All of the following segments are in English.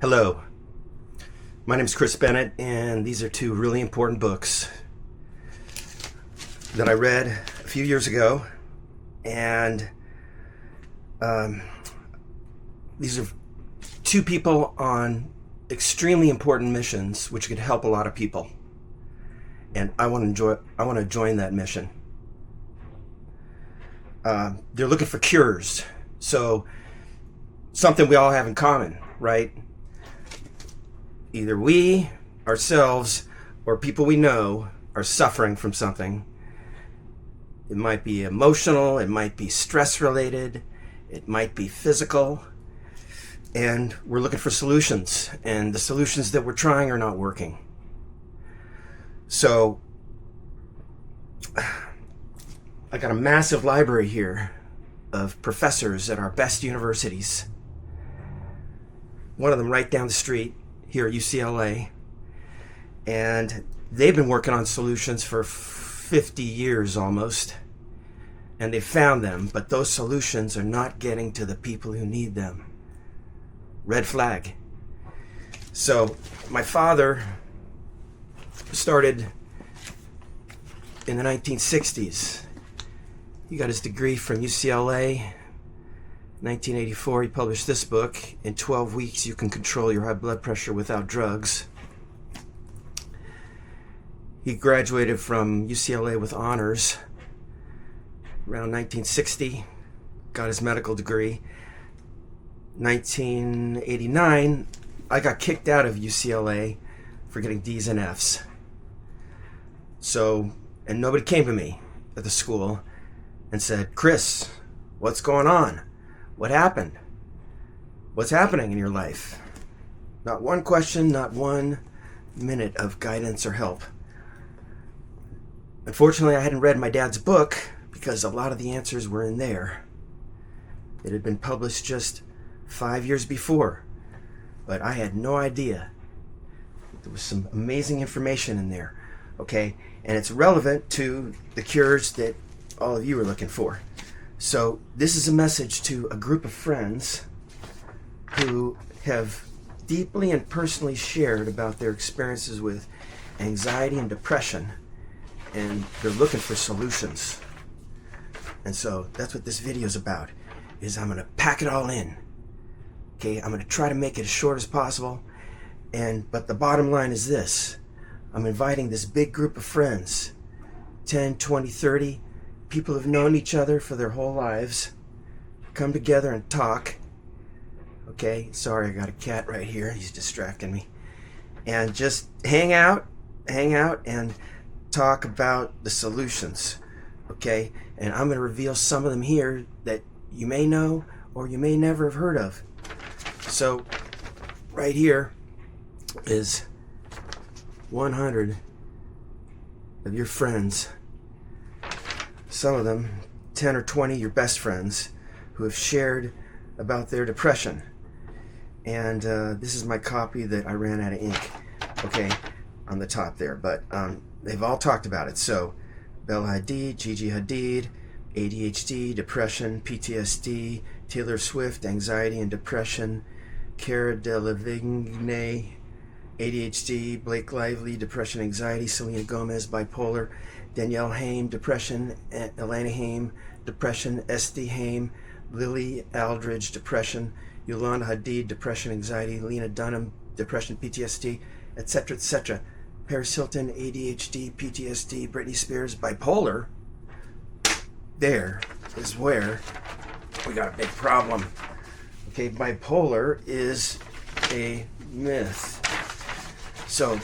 Hello, my name is Chris Bennett, and these are two really important books that I read a few years ago. And these are two people on extremely important missions which could help a lot of people. And I want to join that mission. They're looking for cures. So something we all have in common, right? Either we, ourselves, or people we know are suffering from something. It might be emotional, it might be stress related, it might be physical, and we're looking for solutions, and the solutions that we're trying are not working. So I got a massive library here of professors at our best universities. One of them right down the street here at UCLA, and they've been working on solutions for 50 years almost, and they found them, but those solutions are not getting to the people who need them. Red flag. So my father started in the 1960s. He got his degree from UCLA. 1984, he published this book, In 12 Weeks You Can Control Your High Blood Pressure Without Drugs. He graduated from UCLA with honors around 1960, got his medical degree. 1989, I got kicked out of UCLA for getting D's and F's. So, and nobody came to me at the school and said, "Chris, what's going on? What happened? What's happening in your life?" Not one question, not 1 minute of guidance or help. Unfortunately, I hadn't read my dad's book because a lot of the answers were in there. It had been published just 5 years before, but I had no idea. There was some amazing information in there, okay? And it's relevant to the cures that all of you are looking for. So this is a message to a group of friends who have deeply and personally shared about their experiences with anxiety and depression, and they're looking for solutions. And so that's what this video is about, is I'm going to pack it all in. Okay, I'm going to try to make it as short as possible, but the bottom line is this. I'm inviting this big group of friends, 10, 20, 30 people who've known each other for their whole lives, come together and talk. Okay, sorry, I got a cat right here. He's distracting me. And just hang out and talk about the solutions. Okay, and I'm going to reveal some of them here that you may know or you may never have heard of. So right here is 100 of your friends. Some of them, 10 or 20, your best friends, who have shared about their depression. And this is my copy that I ran out of ink, okay, on the top there. But they've all talked about it. So, Bella Hadid, Gigi Hadid, ADHD, depression, PTSD, Taylor Swift, anxiety and depression, Cara Delevingne, ADHD, Blake Lively, depression, anxiety, Selena Gomez, bipolar, Danielle Haim, depression, Elena Haim, depression, Esty Haim, Lily Aldridge, depression, Yolanda Hadid, depression, anxiety, Lena Dunham, depression, PTSD, etc., etc. Paris Hilton, ADHD, PTSD, Britney Spears, bipolar. There is where we got a big problem. Okay, bipolar is a myth. So,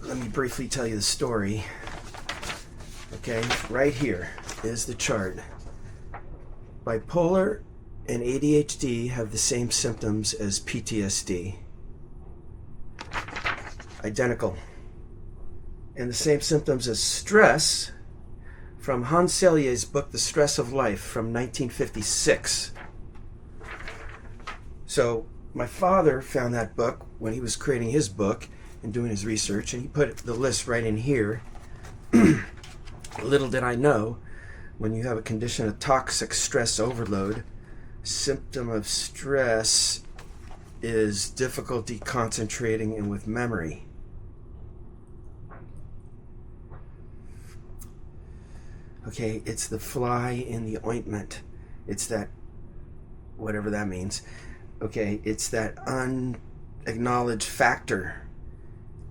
let me briefly tell you the story. Okay, right here is the chart. Bipolar and ADHD have the same symptoms as PTSD. Identical. And the same symptoms as stress from Hans Selye's book, The Stress of Life, from 1956. So, my father found that book when he was creating his book and doing his research, and he put the list right in here. Little did I know, when you have a condition of toxic stress overload, Symptom of stress is difficulty concentrating and with memory. Okay, it's the fly in the ointment. It's that, whatever that means. Okay, it's that unacknowledged factor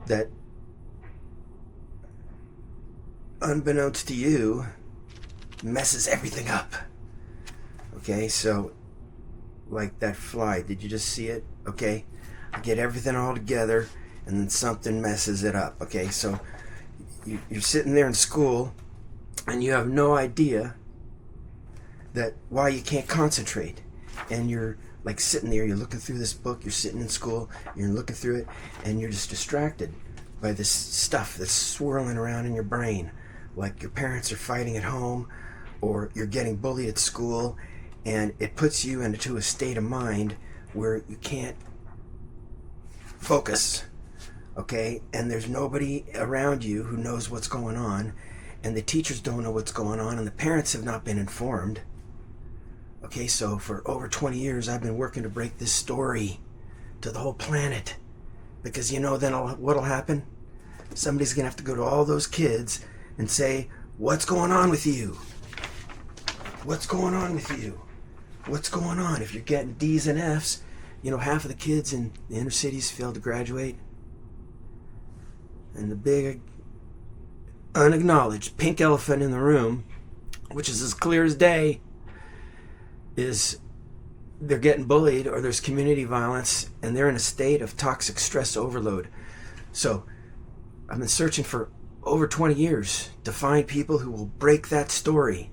that, unbeknownst to you, messes everything up. Okay, so like that fly, did you just see it? Okay, I get everything all together and then something messes it up. Okay, so you're sitting there in school and you have no idea that why you can't concentrate, and you're like sitting there, you're looking through this book, you're sitting in school, you're looking through it, and you're just distracted by this stuff that's swirling around in your brain, like your parents are fighting at home or you're getting bullied at school, and it puts you into a state of mind where you can't focus. Okay, and there's nobody around you who knows what's going on, and the teachers don't know what's going on, and the parents have not been informed. Okay, so for over 20 years I've been working to break this story to the whole planet, because you know then what'll happen? Somebody's gonna have to go to all those kids and say, what's going on with you? What's going on with you? What's going on? If you're getting D's and F's, you know, half of the kids in the inner cities failed to graduate. And the big, unacknowledged pink elephant in the room, which is as clear as day, is they're getting bullied or there's community violence and they're in a state of toxic stress overload. So I've been searching for over 20 years to find people who will break that story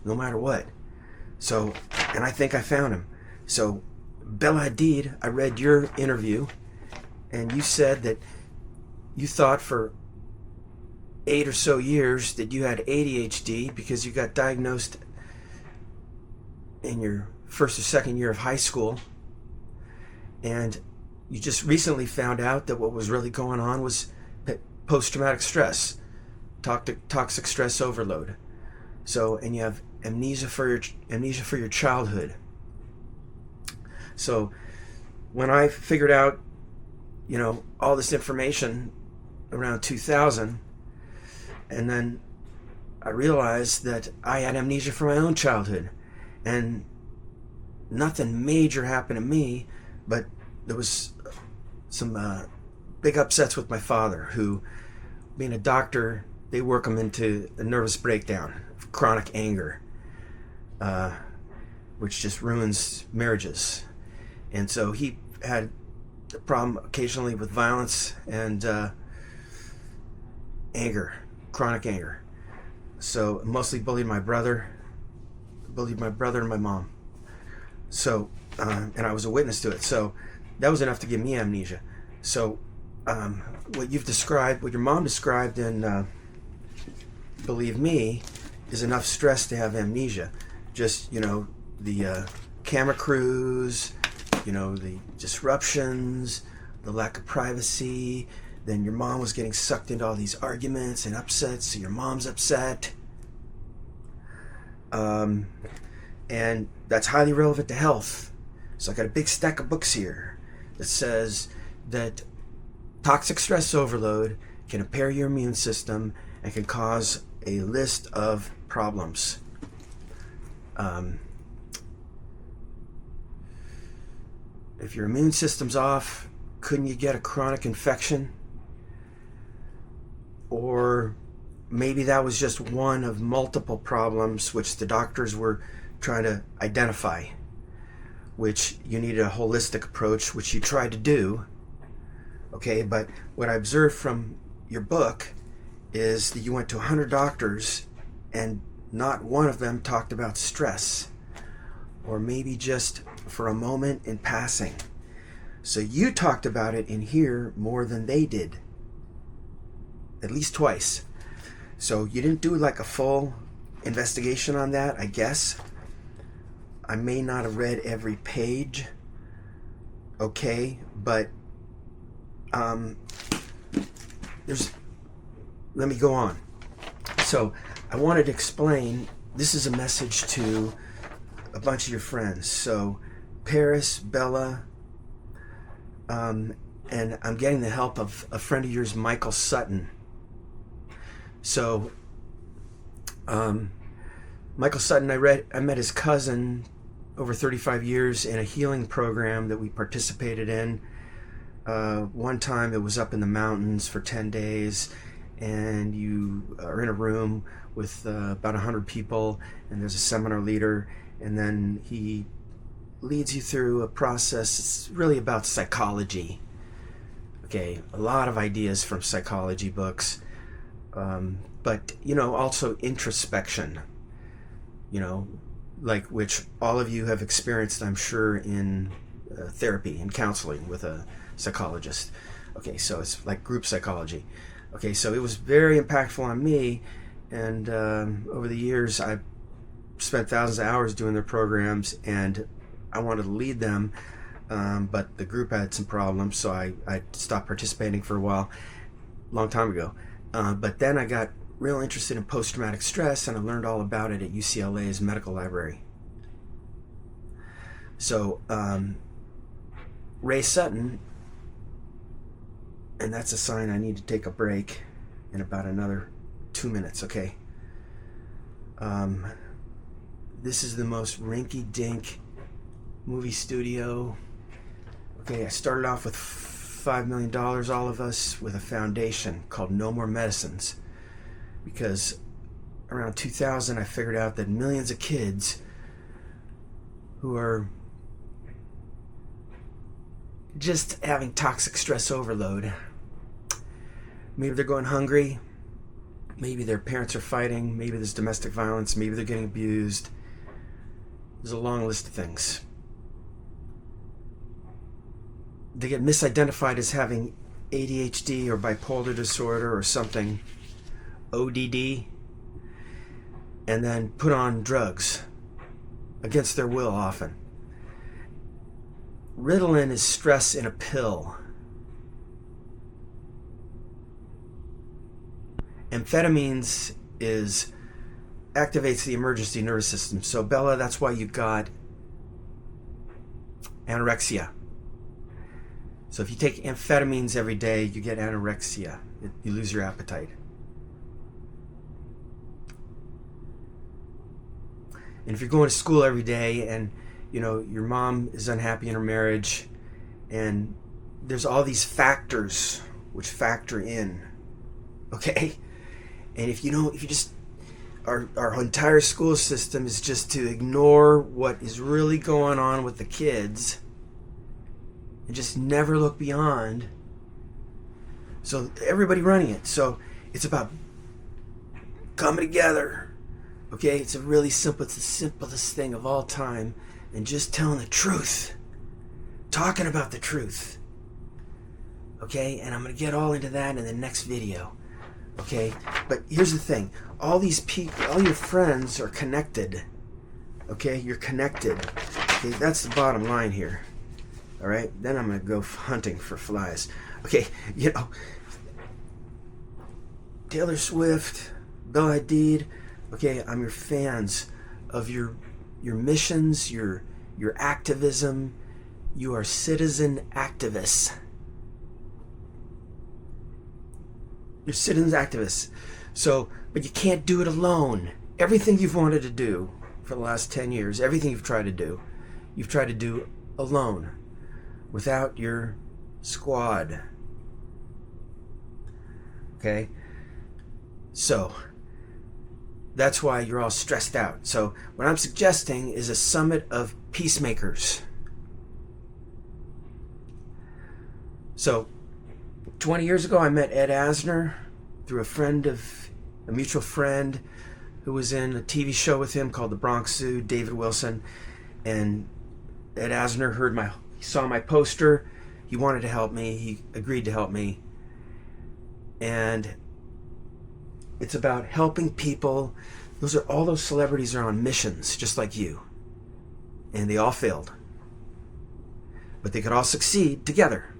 no matter what. So, and I think I found him. So, Bella Hadid, I read your interview, and you said that you thought for 8 or so years that you had ADHD because you got diagnosed in your first or second year of high school, and you just recently found out that what was really going on was post-traumatic stress, toxic stress overload. So, and you have amnesia for your childhood. So when I figured out, you know, all this information around 2000, and then I realized that I had amnesia for my own childhood, and nothing major happened to me, but there was some big upsets with my father, who, being a doctor, they work him into a nervous breakdown, chronic anger, which just ruins marriages. And so he had a problem occasionally with violence and anger, chronic anger. So mostly bullied my brother and my mom. So, and I was a witness to it. So that was enough to give me amnesia. So what your mom described in Believe Me, is enough stress to have amnesia. Just, you know, the camera crews, you know, the disruptions, the lack of privacy. Then your mom was getting sucked into all these arguments and upsets, so your mom's upset. And that's highly relevant to health. So I got a big stack of books here that says that toxic stress overload can impair your immune system and can cause a list of problems. If your immune system's off, couldn't you get a chronic infection? Or maybe that was just one of multiple problems which the doctors were trying to identify, which you needed a holistic approach, which you tried to do. Okay, but what I observed from your book is that you went to 100 doctors and not one of them talked about stress, or maybe just for a moment in passing. So you talked about it in here more than they did, at least twice. So you didn't do like a full investigation on that, I guess. I may not have read every page, okay, but let me go on. So I wanted to explain, this is a message to a bunch of your friends. So Paris, Bella, and I'm getting the help of a friend of yours, Michael Sutton. So Michael Sutton, I met his cousin over 35 years in a healing program that we participated in. One time it was up in the mountains for 10 days, and you are in a room with about 100 people, and there's a seminar leader, and then he leads you through a process. It's really about psychology. Okay, a lot of ideas from psychology books, but also introspection, like which all of you have experienced, I'm sure, in therapy and counseling with a psychologist. Okay, so it's like group psychology. Okay, so it was very impactful on me, and over the years I spent thousands of hours doing their programs, and I wanted to lead them, but the group had some problems, so I stopped participating for a while, long time ago. But then I got real interested in post-traumatic stress, and I learned all about it at UCLA's medical library. So Ray Sutton, and that's a sign I need to take a break in about another 2 minutes, okay? This is the most rinky-dink movie studio. Okay, I started off with $5 million, all of us, with a foundation called No More Medicines, because around 2000 I figured out that millions of kids who are just having toxic stress overload, maybe they're going hungry, maybe their parents are fighting, maybe there's domestic violence, maybe they're getting abused. There's a long list of things. They get misidentified as having ADHD or bipolar disorder or something, ODD, and then put on drugs against their will often. Ritalin is stress in a pill. Amphetamines activates the emergency nervous system. So Bella, that's why you got anorexia. So if you take amphetamines every day, you get anorexia. You lose your appetite. And if you're going to school every day and your mom is unhappy in her marriage, and there's all these factors which factor in, okay? And if you just, our entire school system is just to ignore what is really going on with the kids and just never look beyond. So everybody running it. So it's about coming together. Okay, it's the simplest thing of all time, and just telling the truth, talking about the truth. Okay, and I'm gonna get all into that in the next video. Okay, but here's the thing: all these people, all your friends are connected. Okay, you're connected. Okay, that's the bottom line here. All right, then I'm gonna go hunting for flies. Okay, Taylor Swift, Bella Hadid. Okay, I'm your fans of your missions, your activism. You are citizen activists. You're citizen activists. So, but you can't do it alone. Everything you've wanted to do for the last 10 years, everything you've tried to do alone, without your squad. Okay? So, that's why you're all stressed out. So what I'm suggesting is a summit of peacemakers. So 20 years ago I met Ed Asner through a mutual friend who was in a TV show with him called The Bronx Zoo, David Wilson. And Ed Asner he saw my poster, he wanted to help me, he agreed to help me. And it's about helping people. All those celebrities are on missions, just like you. And they all failed. But they could all succeed together.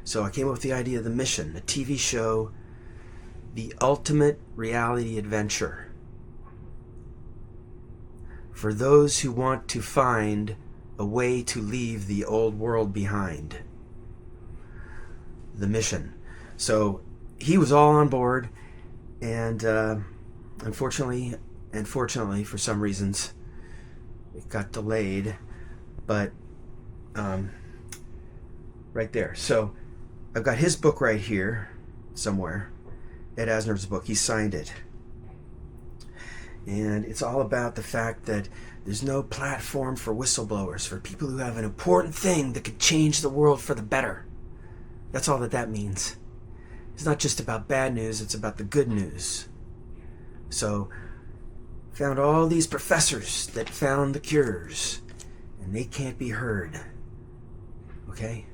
So I came up with the idea of the mission, a TV show, the ultimate reality adventure for those who want to find a way to leave the old world behind. The mission. So he was all on board, and unfortunately and fortunately, for some reasons, it got delayed. But right there. So I've got his book right here somewhere. Ed Asner's book. He signed it. And it's all about the fact that there's no platform for whistleblowers, for people who have an important thing that could change the world for the better. That's all that means. It's not just about bad news, it's about the good news. So, found all these professors that found the cures, and they can't be heard. Okay?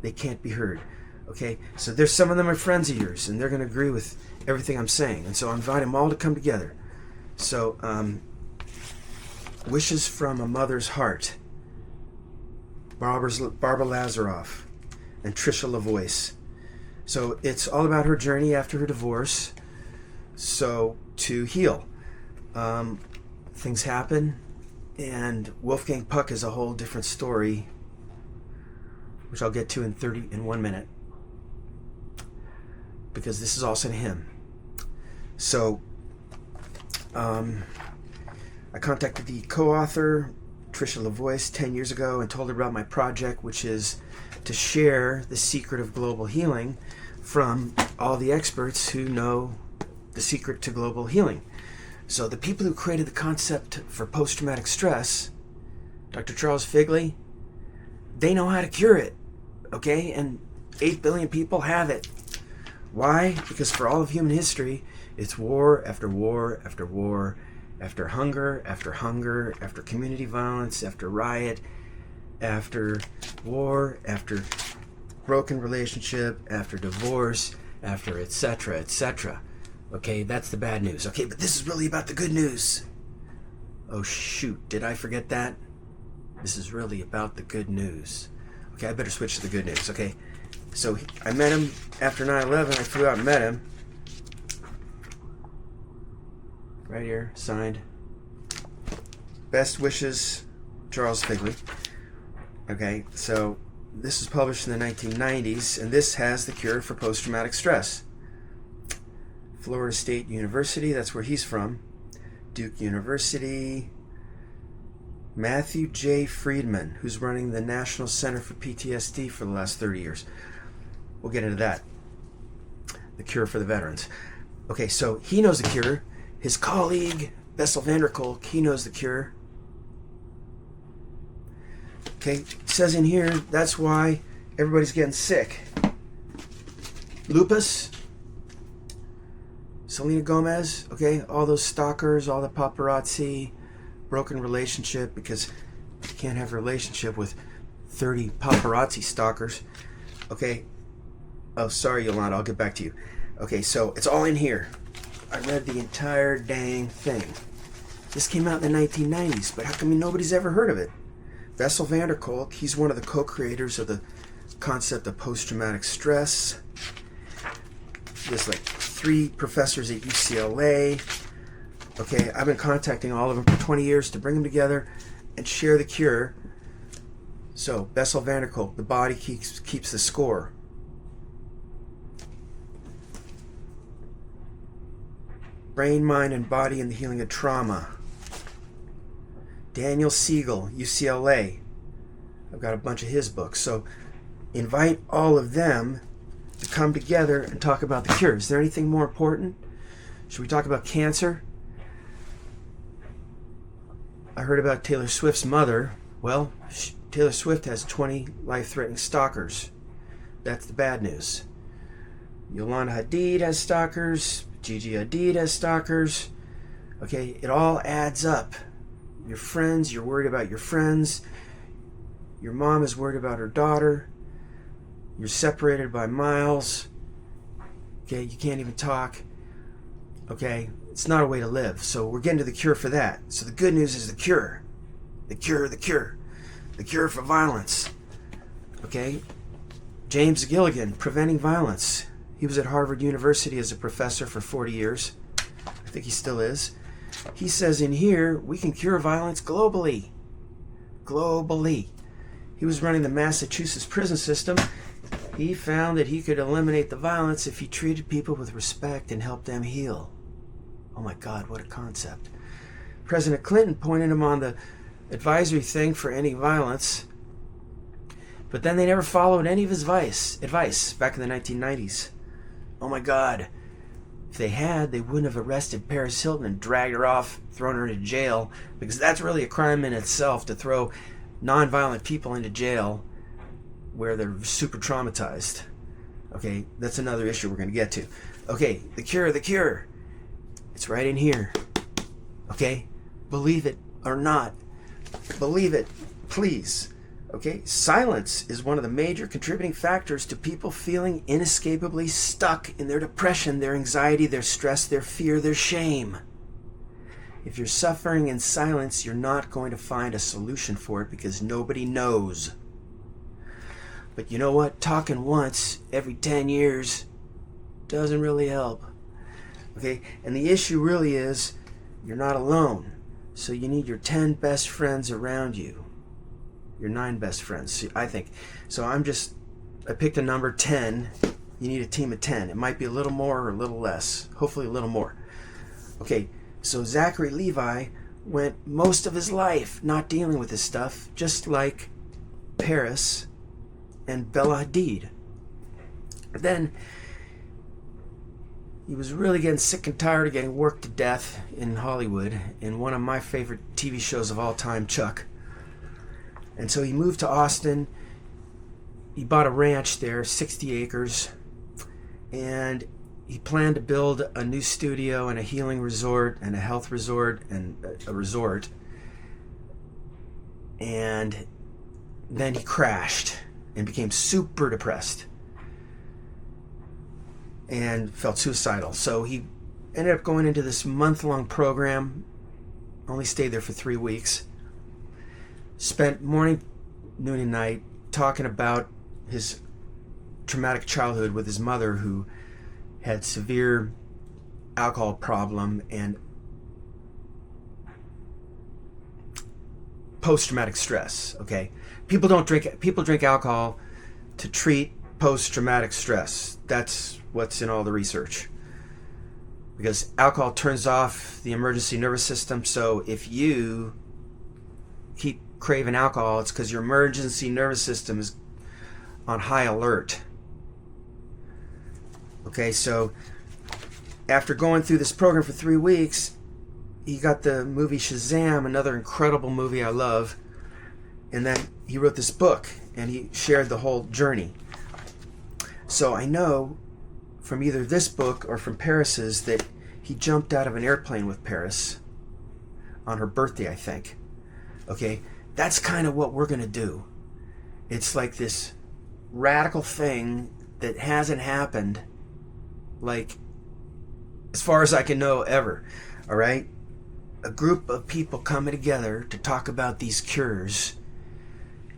They can't be heard. Okay? So there's some of them are friends of yours, and they're going to agree with everything I'm saying. And so I invite them all to come together. So, Wishes from a Mother's Heart. Barbara Lazaroff and Tricia LaVoice. So it's all about her journey after her divorce. So to heal. Things happen, and Wolfgang Puck is a whole different story, which I'll get to in 1 minute, because this is also to him. So I contacted the co-author, Tricia LaVoice, 10 years ago and told her about my project, which is to share the secret of global healing from all the experts who know the secret to global healing. So the people who created the concept for post-traumatic stress, Dr. Charles Figley, they know how to cure it, okay? And 8 billion people have it. Why? Because for all of human history, it's war after war after war, after hunger, after community violence, after riot, after war, after broken relationship, after divorce, after etc., etc. Okay, that's the bad news. Okay, but this is really about the good news. Oh shoot, did I forget that? This is really about the good news. Okay, I better switch to the good news. Okay, so I met him after 9/11. I flew out and met him. Right here, signed. Best wishes, Charles Figley. Okay, so this was published in the 1990s, and this has the cure for post-traumatic stress. Florida State University, that's where he's from. Duke University. Matthew J. Friedman, who's running the National Center for PTSD for the last 30 years. We'll get into that. The cure for the veterans. Okay, so he knows the cure. His colleague, Bessel van der Kolk, he knows the cure. Okay, it says in here, that's why everybody's getting sick. Lupus, Selena Gomez, okay, all those stalkers, all the paparazzi, broken relationship, because you can't have a relationship with 30 paparazzi stalkers. Okay, oh, sorry, Yolanda, I'll get back to you. Okay, so it's all in here. I read the entire dang thing. This came out in the 1990s, but how come nobody's ever heard of it? Bessel van der Kolk, he's one of the co-creators of the concept of post-traumatic stress. There's like 3 professors at UCLA. Okay, I've been contacting all of them for 20 years to bring them together and share the cure. So, Bessel van der Kolk, the body keeps the score. Brain, Mind, and Body in the Healing of Trauma. Daniel Siegel, UCLA. I've got a bunch of his books. So invite all of them to come together and talk about the cure. Is there anything more important? Should we talk about cancer? I heard about Taylor Swift's mother. Well, Taylor Swift has 20 life-threatening stalkers. That's the bad news. Yolanda Hadid has stalkers. Gigi Hadid has stalkers. Okay, it all adds up. Your friends, you're worried about your friends. Your mom is worried about her daughter. You're separated by miles. Okay, you can't even talk. Okay, it's not a way to live. So we're getting to the cure for that. So the good news is the cure. The cure, the cure. The cure for violence. Okay, James Gilligan, Preventing Violence. He was at Harvard University as a professor for 40 years. I think he still is. He says in here, we can cure violence globally. Globally. He was running the Massachusetts prison system. He found that he could eliminate the violence if he treated people with respect and helped them heal. Oh my God, what a concept. President Clinton pointed him on the advisory thing for ending violence, but then they never followed any of his advice back in the 1990s. Oh my God. If they had, they wouldn't have arrested Paris Hilton and dragged her off, thrown her into jail, because that's really a crime in itself, to throw non-violent people into jail where they're super traumatized. Okay, that's another issue we're going to get to. Okay, the cure. It's right in here. Okay, believe it or not. Believe it, please. Okay, silence is one of the major contributing factors to people feeling inescapably stuck in their depression, their anxiety, their stress, their fear, their shame. If you're suffering in silence, you're not going to find a solution for it because nobody knows. But you know what? Talking once every 10 years doesn't really help. Okay? And the issue really is you're not alone. So you need your 10 best friends around you. Your 9 best friends, I think. So I picked a number 10. You need a team of 10. It might be a little more or a little less. Hopefully a little more. Okay, so Zachary Levi went most of his life not dealing with this stuff, just like Paris and Bella Hadid. But then he was really getting sick and tired of getting worked to death in Hollywood in one of my favorite TV shows of all time, Chuck. And so he moved to Austin. He bought a ranch there, 60 acres, and he planned to build a new studio and a healing resort and a health resort and a resort. And then he crashed and became super depressed and felt suicidal. So he ended up going into this month-long program, only stayed there for 3 weeks. Spent morning, noon, and night talking about his traumatic childhood with his mother, who had severe alcohol problem and post-traumatic stress. Okay, people drink alcohol to treat post-traumatic stress. That's what's in all the research, because alcohol turns off the emergency nervous system. So if you keep craving alcohol, it's because your emergency nervous system is on high alert. Okay, so after going through this program for 3 weeks, he got the movie Shazam, another incredible movie I love, and then he wrote this book and he shared the whole journey. So I know from either this book or from Paris's that he jumped out of an airplane with Paris on her birthday, I think. Okay, that's kind of what we're going to do. It's like this radical thing that hasn't happened, like, as far as I can know, ever. All right? A group of people coming together to talk about these cures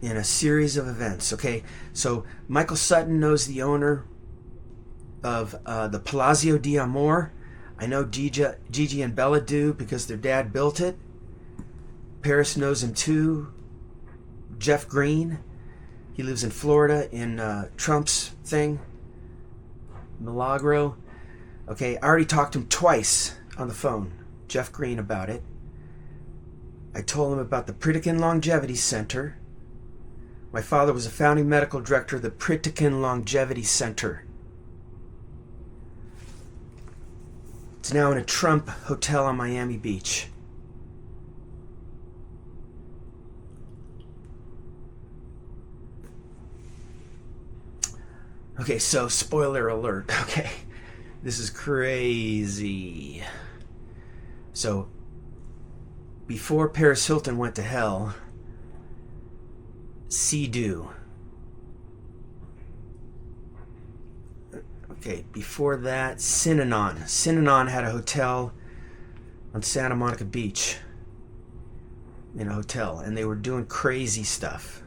in a series of events. Okay, so Michael Sutton knows the owner of the Palazzo di Amor. I know Gigi and Bella do because their dad built it. Paris knows him too. Jeff Green, he lives in Florida in Trump's thing, Milagro. Okay, I already talked to him twice on the phone, Jeff Green, about it. I told him about the Pritikin Longevity Center. My father was a founding medical director of the Pritikin Longevity Center. It's now in a Trump hotel on Miami Beach. Okay, so spoiler alert. Okay, this is crazy. So, before Paris Hilton went to hell, Sea-Doo. Okay, before that, Synanon. Synanon had a hotel on Santa Monica Beach. In a hotel, and they were doing crazy stuff.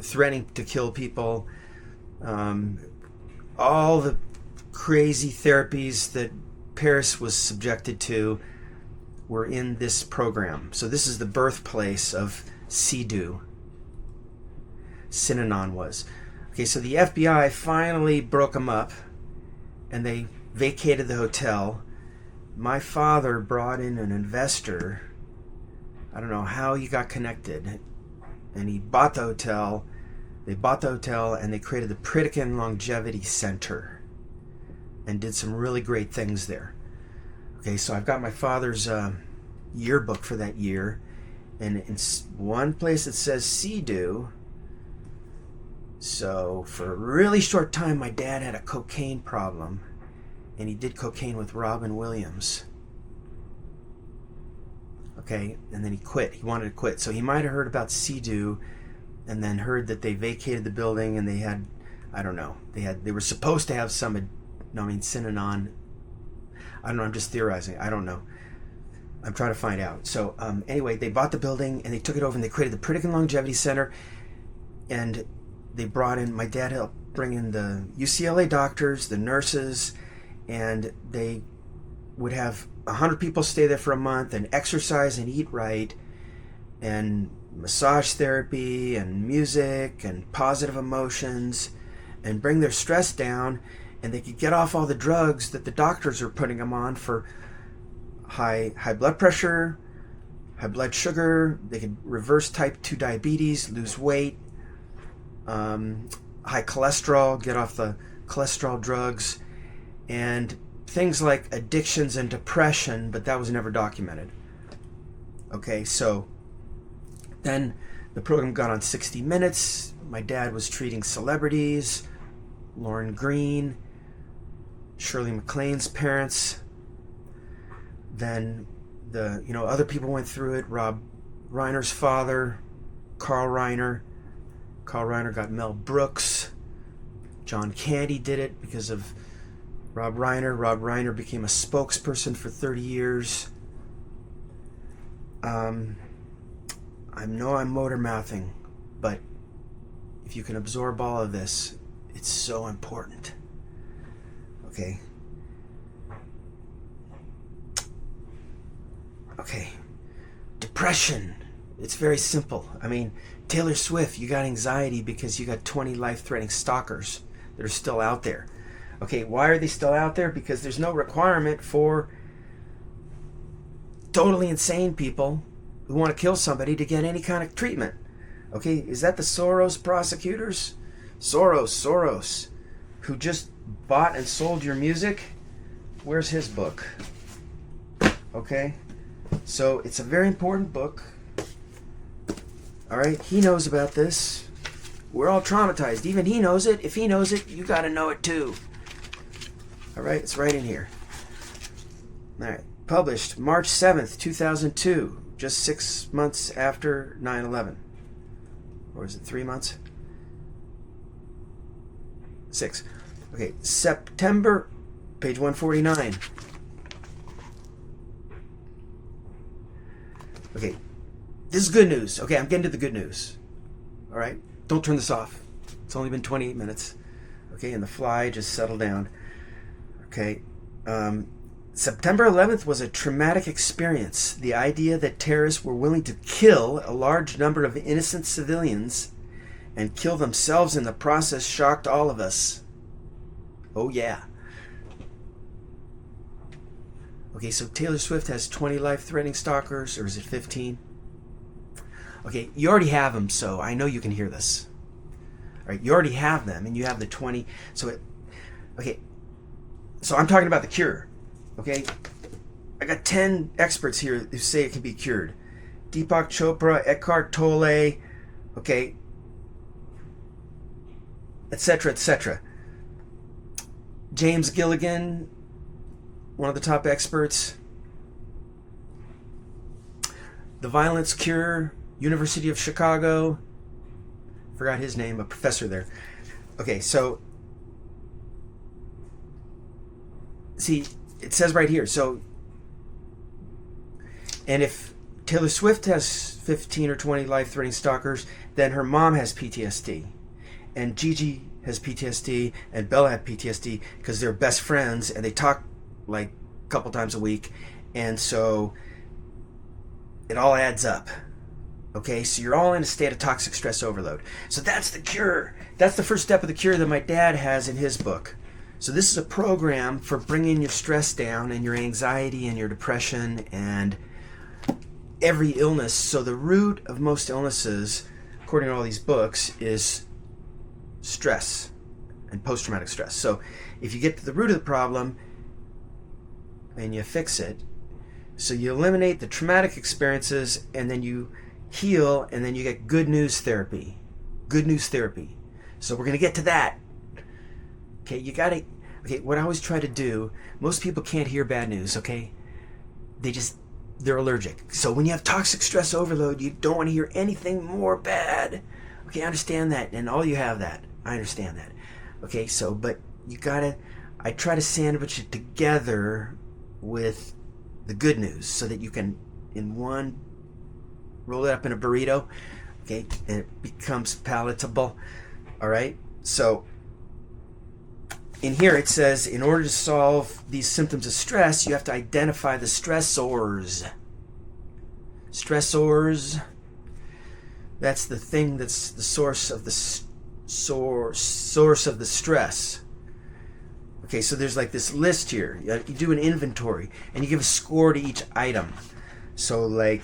Threatening to kill people. All the crazy therapies that Paris was subjected to were in this program. So this is the birthplace of CDU. Synanon was. Okay, so the FBI finally broke them up and they vacated the hotel. My father brought in an investor. I don't know how he got connected. And he bought the hotel. They bought the hotel and they created the Pritikin Longevity Center and did some really great things there. Okay, so I've got my father's yearbook for that year. And in one place it says CDU. So for a really short time, my dad had a cocaine problem. And he did cocaine with Robin Williams. Okay, and then he quit. He wanted to quit. So he might have heard about CDU and then heard that they vacated the building and they had, I don't know, they were supposed to have some, Synanon. I don't know, I'm just theorizing. I don't know. I'm trying to find out. So anyway, they bought the building and they took it over and they created the Pritikin Longevity Center. And they brought in, my dad helped bring in the UCLA doctors, the nurses, and they would have 100 people stay there for a month and exercise and eat right and massage therapy and music and positive emotions and bring their stress down, and they could get off all the drugs that the doctors are putting them on for high blood pressure, high blood sugar. They could reverse type 2 diabetes, lose weight, high cholesterol, get off the cholesterol drugs, and things like addictions and depression, but that was never documented. Okay, so then the program got on 60 Minutes. My dad was treating celebrities, Lauren Green, Shirley MacLaine's parents. Then other people went through it. Rob Reiner's father, Carl Reiner. Carl Reiner got Mel Brooks. John Candy did it because of Rob Reiner. Rob Reiner became a spokesperson for 30 years. I know I'm motor mouthing, but if you can absorb all of this, it's so important. Okay. Okay. Depression. It's very simple. I mean, Taylor Swift, you got anxiety because you got 20 life-threatening stalkers that are still out there. Okay, why are they still out there? Because there's no requirement for totally insane people who want to kill somebody to get any kind of treatment. Okay, is that the Soros prosecutors? Soros, who just bought and sold your music? Where's his book? Okay, so it's a very important book. All right, he knows about this. We're all traumatized. Even he knows it. If he knows it, you got to know it too. All right, it's right in here. All right, published March 7th, 2002, just 6 months after 9/11. Or is it 3 months? 6. Okay, September, page 149. Okay, this is good news. Okay, I'm getting to the good news. All right, don't turn this off. It's only been 28 minutes. Okay, and the fly just settled down. Okay, September 11th was a traumatic experience. The idea that terrorists were willing to kill a large number of innocent civilians and kill themselves in the process shocked all of us. Oh yeah. Okay, so Taylor Swift has 20 life-threatening stalkers, or is it 15? Okay, you already have them, so I know you can hear this. All right, you already have them, and you have the 20. Okay, so I'm talking about the cure. Okay, I got 10 experts here who say it can be cured. Deepak Chopra, Eckhart Tolle, okay, etc., etc. James Gilligan, one of the top experts. The Violence Cure, University of Chicago. Forgot his name, a professor there. Okay, so see, it says right here, so, and if Taylor Swift has 15 or 20 life-threatening stalkers, then her mom has PTSD, and Gigi has PTSD, and Bella had PTSD, because they're best friends, and they talk like a couple times a week, and so it all adds up. Okay, so you're all in a state of toxic stress overload. So that's the cure. That's the first step of the cure that my dad has in his book. So this is a program for bringing your stress down and your anxiety and your depression and every illness. So the root of most illnesses, according to all these books, is stress and post-traumatic stress. So if you get to the root of the problem and you fix it, so you eliminate the traumatic experiences and then you heal, and then you get good news therapy. Good news therapy. So we're going to get to that. Okay, okay, what I always try to do, most people can't hear bad news, okay? They're allergic. So when you have toxic stress overload, you don't want to hear anything more bad. Okay, I understand that, and all you have that. I understand that. Okay, so, but I try to sandwich it together with the good news so that you can, in one, roll it up in a burrito, okay, and it becomes palatable. All right, so in here it says, in order to solve these symptoms of stress, you have to identify the stressors. Stressors, that's the thing that's the source of the source of the stress. Okay, so there's like this list here. You do an inventory and you give a score to each item. So like,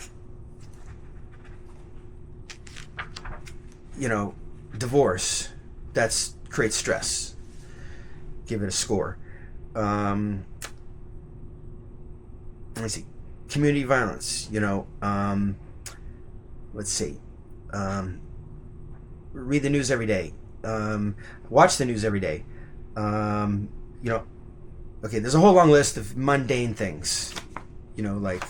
divorce, that's creates stress. Give it a score. Let me see. Community violence, let's see. Read the news every day. Watch the news every day. Okay, there's a whole long list of mundane things. Like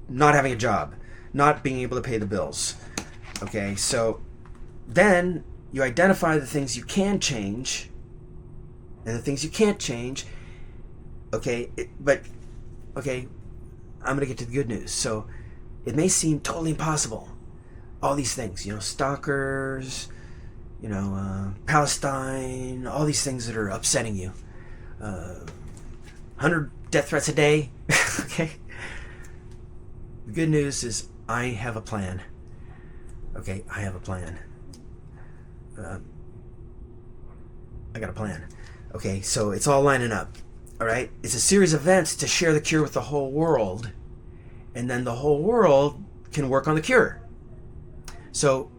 not having a job, not being able to pay the bills. Okay, so then you identify the things you can change and the things you can't change. Okay, I'm going to get to the good news. So it may seem totally impossible. All these things, stalkers, Palestine, all these things that are upsetting you. 100 death threats a day. Okay. The good news is I have a plan. Okay, I have a plan. I got a plan. Okay, so it's all lining up. All right? It's a series of events to share the cure with the whole world. And then the whole world can work on the cure. So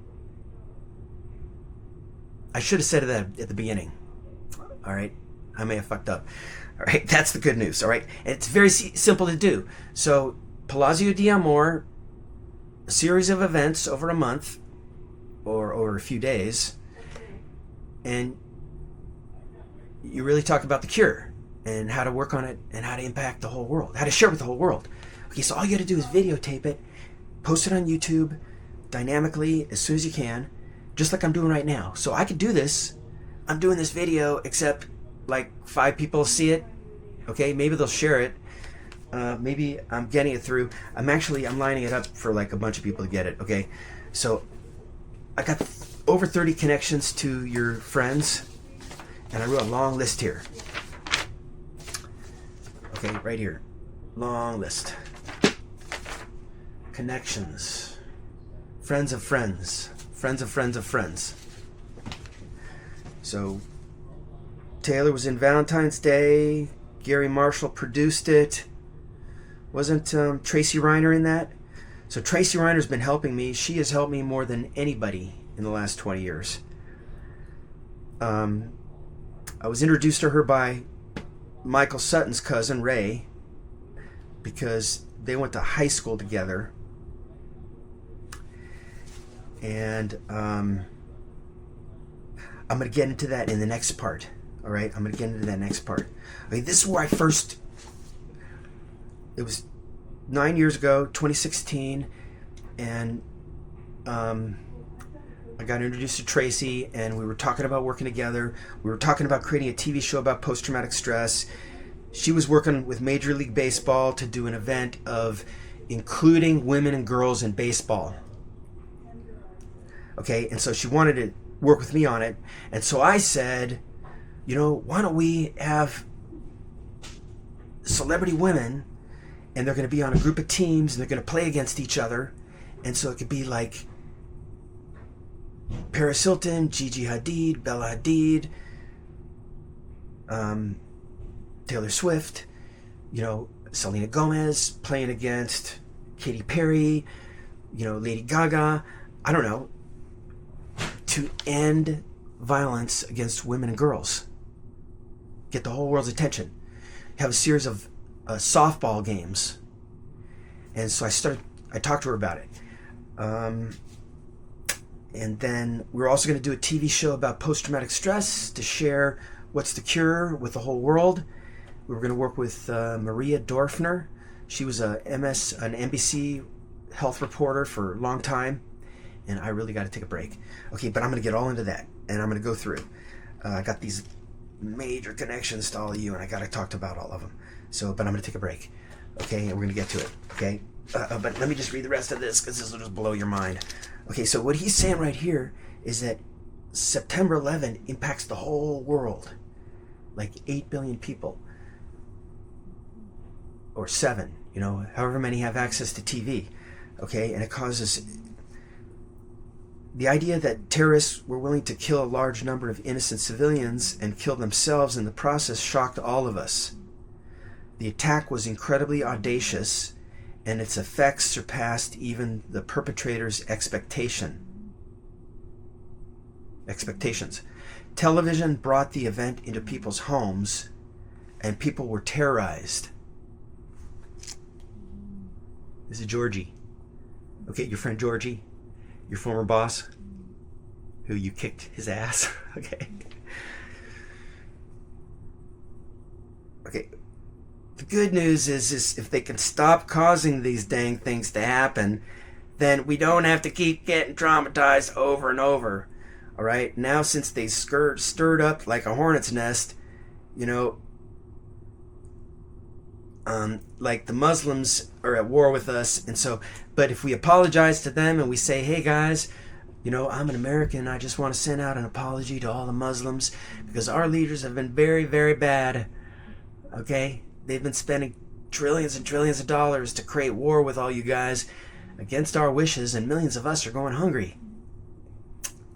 I should have said that at the beginning. All right? I may have fucked up. All right? That's the good news. All right? And it's very simple to do. So Palazzo d'Amore, a series of events over a month or over a few days, and you really talk about the cure and how to work on it and how to impact the whole world, how to share it with the whole world. Okay, so all you got to do is videotape it, post it on YouTube dynamically as soon as you can, just like I'm doing right now. So I could do this. I'm doing this video, except like 5 people see it. Okay, maybe they'll share it. Maybe I'm getting it through. I'm lining it up for like a bunch of people to get it. Okay, so I got over 30 connections to your friends, and I wrote a long list here. Okay, right here, long list. Connections, friends of friends, friends of friends of friends. So Taylor was in Valentine's Day. Gary Marshall produced it. Wasn't Tracy Reiner in that? So Tracy Reiner's been helping me. She has helped me more than anybody in the last 20 years. I was introduced to her by Michael Sutton's cousin, Ray, because they went to high school together. And I'm going to get into that in the next part. All right? I'm going to get into that next part. Okay, this is where it was 9 years ago, 2016, and I got introduced to Tracy, and we were talking about working together. We were talking about creating a TV show about post-traumatic stress. She was working with Major League Baseball to do an event of including women and girls in baseball. Okay, and so she wanted to work with me on it. And so I said, why don't we have celebrity women and they're going to be on a group of teams, and they're going to play against each other. And so it could be like Paris Hilton, Gigi Hadid, Bella Hadid, Taylor Swift, Selena Gomez playing against Katy Perry, Lady Gaga. I don't know. To end violence against women and girls. Get the whole world's attention. Have a series of softball games. And so I talked to her about it. And then we're also going to do a TV show about post-traumatic stress to share what's the cure with the whole world. We were going to work with Maria Dorfner. She was an NBC health reporter for a long time, and I really got to take a break. Okay, but I'm going to get all into that, and I'm going to go through. I got these major connections to all of you, and I got to talk about all of them. But I'm going to take a break, okay, and we're going to get to it, okay? But let me just read the rest of this, because this will just blow your mind. Okay, so what he's saying right here is that September 11 impacts the whole world, like 8 billion people, or 7, however many have access to TV, okay? And it causes the idea that terrorists were willing to kill a large number of innocent civilians and kill themselves in the process shocked all of us. The attack was incredibly audacious, and its effects surpassed even the perpetrator's expectations. Television brought the event into people's homes, and people were terrorized. This is Georgie. Okay, your friend Georgie, your former boss, who you kicked his ass. Okay. Okay. The good news is if they can stop causing these dang things to happen, then we don't have to keep getting traumatized over and over. All right. Now, since they stirred up like a hornet's nest, like the Muslims are at war with us, and so, but if we apologize to them and we say, hey guys, I'm an American, I just want to send out an apology to all the Muslims because our leaders have been very, very bad. Okay? They've been spending trillions and trillions of dollars to create war with all you guys against our wishes, and millions of us are going hungry.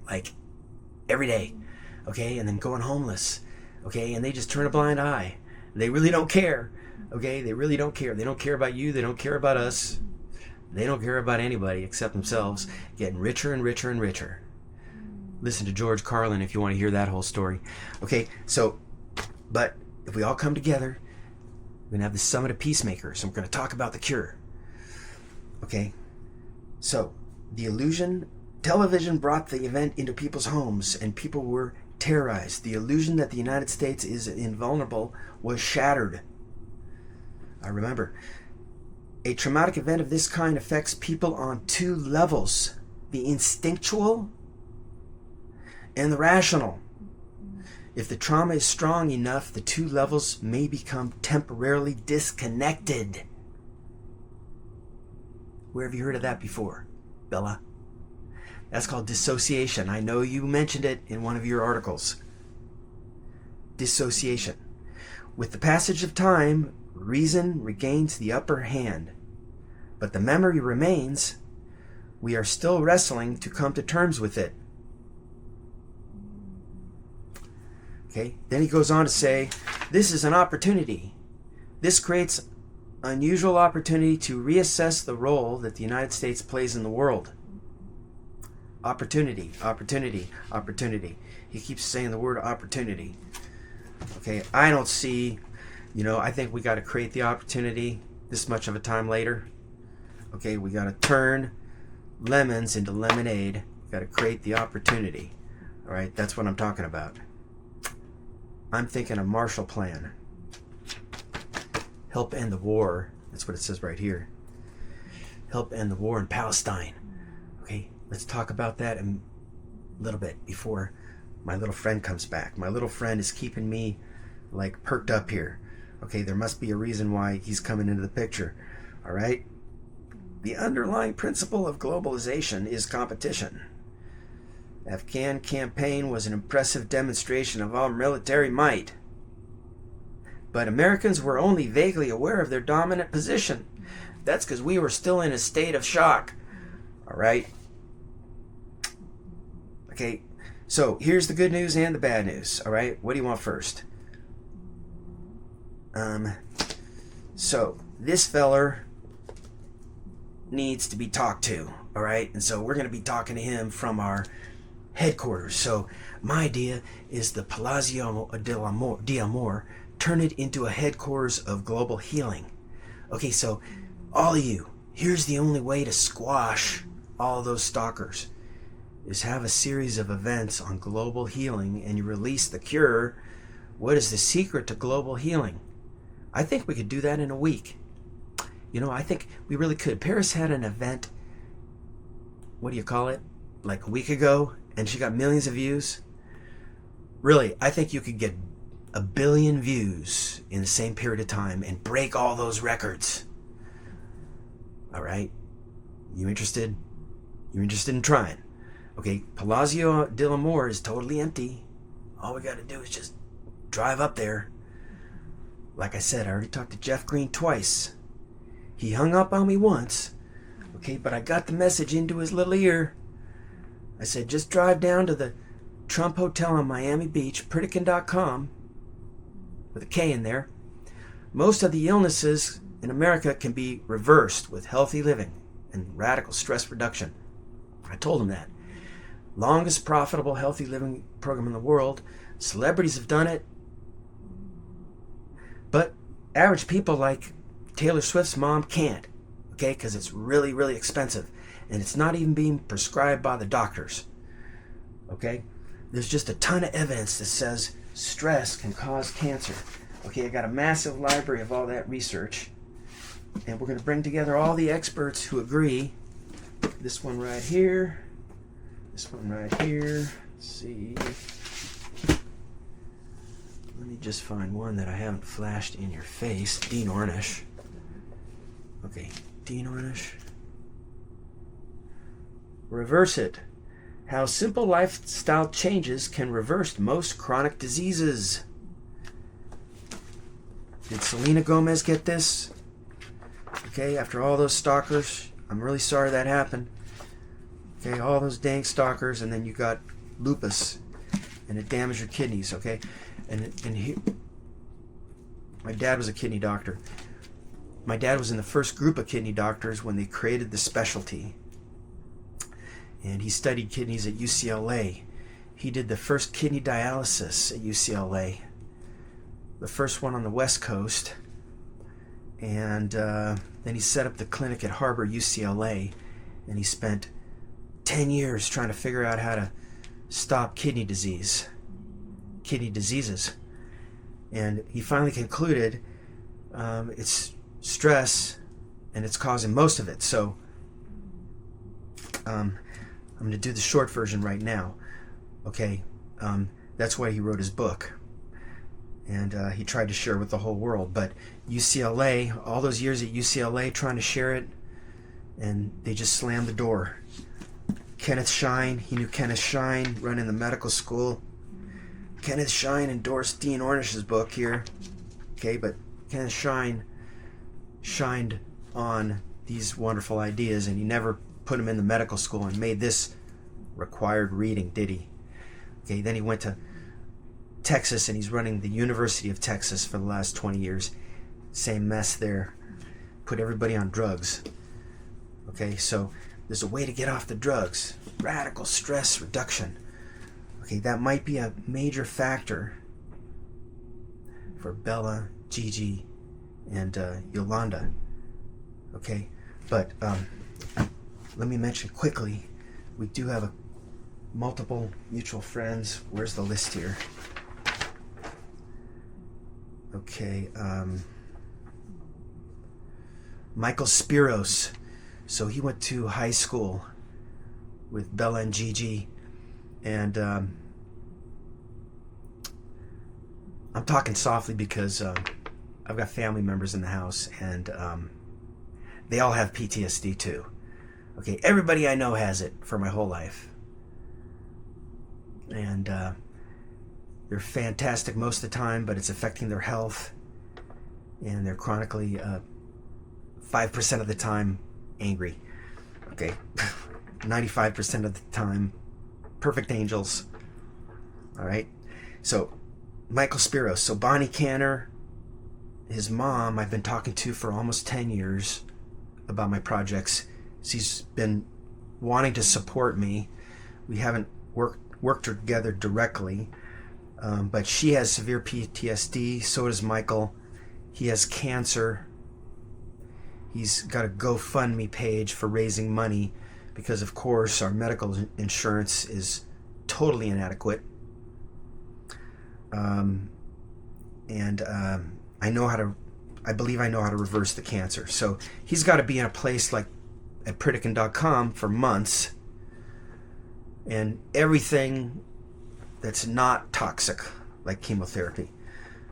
Like, every day. Okay? And then going homeless. Okay? And they just turn a blind eye. They really don't care. Okay? They really don't care. They don't care about you. They don't care about us. They don't care about anybody except themselves, getting richer and richer and richer. Listen to George Carlin if you want to hear that whole story. Okay? But if we all come together, we're going to have the Summit of Peacemakers, and we're going to talk about the cure. Okay? So, the illusion, television brought the event into people's homes, and people were terrorized. The illusion that the United States is invulnerable was shattered. I remember, a traumatic event of this kind affects people on 2 levels, the instinctual and the rational. If the trauma is strong enough, the 2 levels may become temporarily disconnected. Where have you heard of that before, Bella? That's called dissociation. I know you mentioned it in one of your articles. Dissociation. With the passage of time, reason regains the upper hand, but the memory remains. We are still wrestling to come to terms with it. Okay, then he goes on to say, this is an opportunity. This creates unusual opportunity to reassess the role that the United States plays in the world. Opportunity, opportunity, opportunity. He keeps saying the word opportunity. Okay, I don't see, I think we got to create the opportunity this much of a time later. Okay, we got to turn lemons into lemonade. We got to create the opportunity. All right, that's what I'm talking about. I'm thinking a Marshall Plan. Help end the war. That's what it says right here. Help end the war in Palestine. Okay, let's talk about that a little bit before my little friend comes back. My little friend is keeping me like perked up here. Okay, there must be a reason why he's coming into the picture. All right? The underlying principle of globalization is competition. Afghan campaign was an impressive demonstration of our military might. but Americans were only vaguely aware of their dominant position. That's because we were still in a state of shock. All right? Okay, so here's the good news and the bad news. All right, what do you want first? So this feller needs to be talked to. All right, and so we're going to be talking to him from our headquarters. So my idea is the Palazzo d'Amore, turn it into a headquarters of global healing. Okay, so all of you, here's the only way to squash all those stalkers, is have a series of events on global healing, and you release the cure. What is the secret to global healing? I think we could do that in a week. You know, I think we really could. Paris had an event, what do you call it, like a week ago, and she got millions of views. Really, I think you could get 1 billion views in the same period of time and break all those records. All right? You interested? You're interested in trying? Okay, Palazzo d'Amore is totally empty. All we got to do is just drive up there. Like I said, I already talked to Jeff Green twice. He hung up on me once. Okay, but I got the message into his little ear. I said, just drive down to the Trump Hotel on Miami Beach, Pritikin.com, with a K in there. Most of the illnesses in America can be reversed with healthy living and radical stress reduction. I told him that. Longest profitable healthy living program in the world. Celebrities have done it. But average people like Taylor Swift's mom can't. Okay, because it's really, really expensive. And it's not even being prescribed by the doctors. Okay? There's just a ton of evidence that says stress can cause cancer. Okay, I got a massive library of all that research. And we're going to bring together all the experts who agree. This one right here. This one right here. Let's see. Let me just find one that I haven't flashed in your face. Dean Ornish. Okay, Dean Ornish. Reverse it. How simple lifestyle changes can reverse most chronic diseases. Did Selena Gomez get this? Okay, after all those stalkers, I'm really sorry that happened. Okay, all those dang stalkers, and then you got lupus, and it damaged your kidneys, okay? And my dad was a kidney doctor. My dad was in the first group of kidney doctors when they created the specialty. And he studied kidneys at UCLA. He did the first kidney dialysis at UCLA, the first one on the West Coast. And then he set up the clinic at Harbor, UCLA, and he spent 10 years trying to figure out how to stop kidney diseases. And he finally concluded it's stress, and it's causing most of it. So I'm going to do the short version right now. Okay, that's why he wrote his book. And he tried to share with the whole world. But UCLA, all those years at UCLA trying to share it, and they just slammed the door. Kenneth Shine, he knew Kenneth Shine running the medical school. Kenneth Shine endorsed Dean Ornish's book here. Okay, but Kenneth Shine shined on these wonderful ideas, and he never put them in the medical school and made this required reading, did he? Okay, then he went to Texas, and he's running the University of Texas for the last 20 years. Same mess there. Put everybody on drugs. Okay, so there's a way to get off the drugs. Radical stress reduction. Okay, that might be a major factor for Bella, Gigi, and Yolanda. Okay, but let me mention quickly, we do have multiple mutual friends. Where's the list here? Okay, Michael Spiros. So he went to high school with Bella and Gigi, and I'm talking softly because I've got family members in the house, and they all have PTSD too. Okay, everybody I know has it for my whole life, and they're fantastic most of the time, but it's affecting their health. and they're chronically 5% of the time angry. Okay, 95% of the time perfect angels. All right, so Michael Spiros. So Bonnie Canner, his mom, I've been talking to for almost 10 years about my projects. She's been wanting to support me. We haven't worked together directly, but she has severe PTSD. So does Michael. He has cancer. He's got a GoFundMe page for raising money because, of course, our medical insurance is totally inadequate. I believe I know how to reverse the cancer. So he's got to be in a place like at Pritikin.com for months, and everything that's not toxic, like chemotherapy.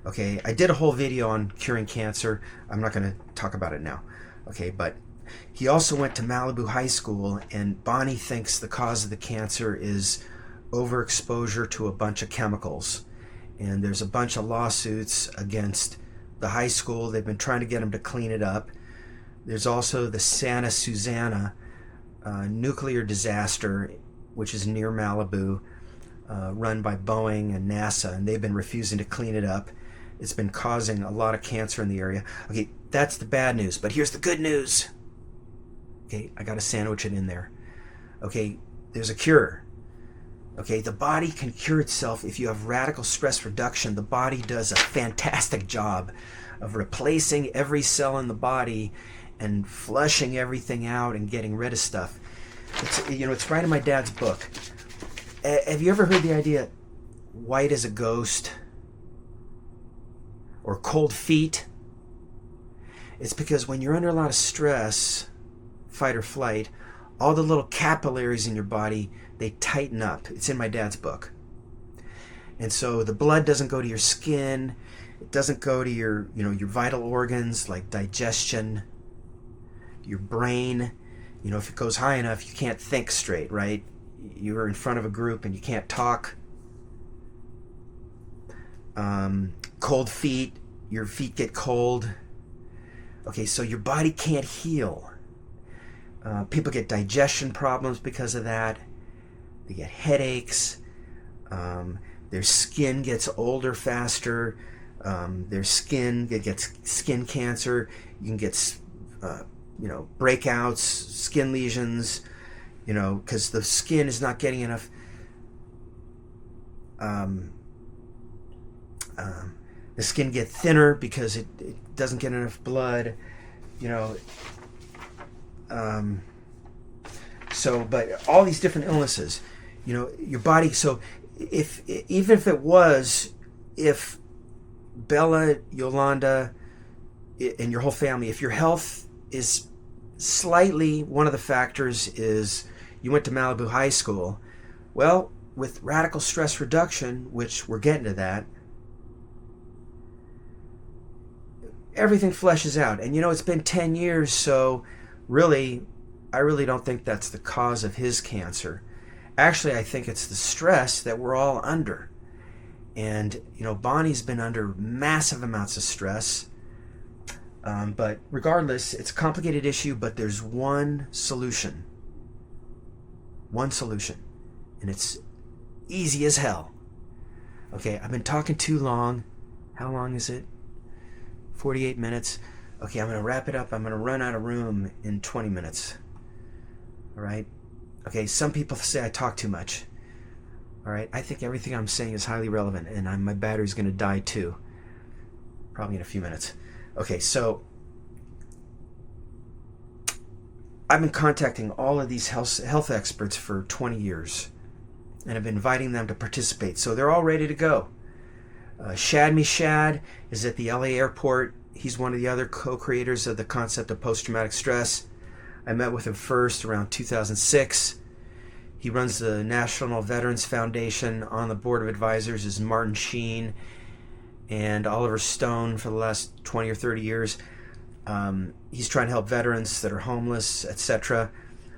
Okay, I did a whole video on curing cancer. I'm not going to talk about it now. Okay, but he also went to Malibu High School, and Bonnie thinks the cause of the cancer is overexposure to a bunch of chemicals. And there's a bunch of lawsuits against the high school. They've been trying to get him to clean it up. There's also the Santa Susana nuclear disaster, which is near Malibu, run by Boeing and NASA, and they've been refusing to clean it up. It's been causing a lot of cancer in the area. Okay, that's the bad news, but here's the good news. Okay, I got to sandwich it in there. Okay, there's a cure. Okay, the body can cure itself if you have radical stress reduction. The body does a fantastic job of replacing every cell in the body and flushing everything out and getting rid of stuff. It's right in my dad's book. Have you ever heard the idea, white as a ghost? Or cold feet? It's because when you're under a lot of stress, fight or flight, all the little capillaries in your body, they tighten up. It's in my dad's book. And so the blood doesn't go to your skin. It doesn't go to your vital organs like digestion, your brain. If it goes high enough, you can't think straight, right? You're in front of a group and you can't talk. Cold feet, your feet get cold. Okay, so your body can't heal. People get digestion problems because of that. They get headaches. Their skin gets older faster. Their skin gets skin cancer. You can get breakouts, skin lesions. Because the skin is not getting enough. The skin get thinner because it doesn't get enough blood. But all these different illnesses, your body. So if Bella, Yolanda, and your whole family, if your health is slightly, one of the factors is you went to Malibu High School. Well, with radical stress reduction, which we're getting to that, everything fleshes out. And it's been 10 years, so I really don't think that's the cause of his cancer. Actually, I think it's the stress that we're all under. And, Bonnie's been under massive amounts of stress. But regardless, it's a complicated issue, but there's one solution. One solution. And it's easy as hell. Okay, I've been talking too long. How long is it? 48 minutes. Okay, I'm going to wrap it up. I'm going to run out of room in 20 minutes. All right? Okay, some people say I talk too much. All right? I think everything I'm saying is highly relevant, and my battery's going to die too. Probably in a few minutes. Okay, so I've been contacting all of these health experts for 20 years, and I've been inviting them to participate. So they're all ready to go. Shad Mishad is at the LA airport. He's one of the other co-creators of the concept of post-traumatic stress. I met with him first around 2006. He runs the National Veterans Foundation. On the board of advisors is Martin Sheen and Oliver Stone for the last 20 or 30 years. He's trying to help veterans that are homeless, etc.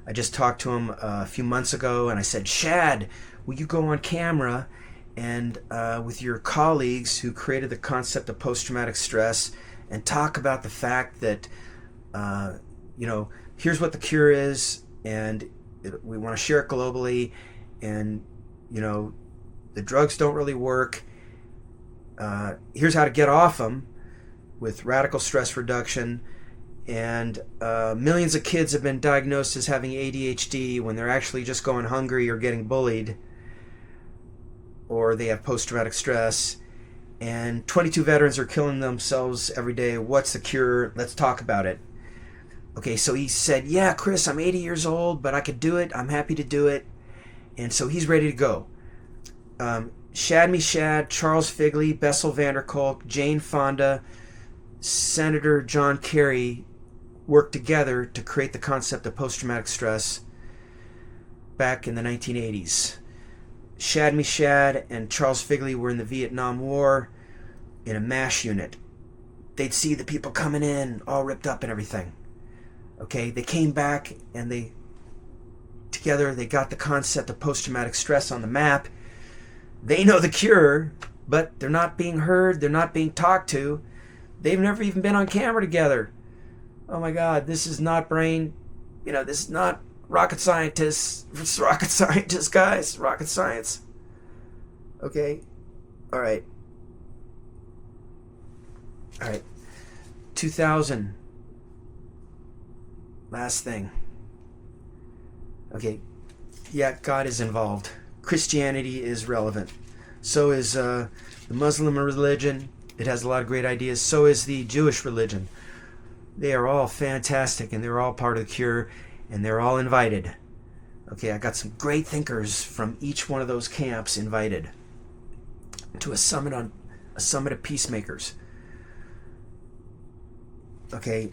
I just talked to him a few months ago, and I said, Shad, will you go on camera and with your colleagues who created the concept of post-traumatic stress and talk about the fact that, here's what the cure is, and we want to share it globally, and, the drugs don't really work. Here's how to get off them with radical stress reduction. And millions of kids have been diagnosed as having ADHD when they're actually just going hungry or getting bullied, or they have post-traumatic stress. And 22 veterans are killing themselves every day. What's the cure? Let's talk about it. Okay, so he said, yeah, Chris, I'm 80 years old, but I could do it. I'm happy to do it. And so he's ready to go. Shad Meshad, Charles Figley, Bessel van der Kolk, Jane Fonda, Senator John Kerry worked together to create the concept of post-traumatic stress back in the 1980s. Shad Meshad and Charles Figley were in the Vietnam War in a MASH unit. They'd see the people coming in all ripped up and everything. Okay, they came back and together they got the concept of post-traumatic stress on the map. They know the cure, but they're not being heard, they're not being talked to. They've never even been on camera together. Oh my God, this is not this is not rocket scientists. It's rocket scientists, guys. Rocket science. Okay? Alright. 2000. Last thing. Okay. Yeah, God is involved. Christianity is relevant. So is the Muslim religion. It has a lot of great ideas. So is the Jewish religion. They are all fantastic, and they're all part of the cure, and they're all invited. Okay, I got some great thinkers from each one of those camps invited to a summit of peacemakers. Okay,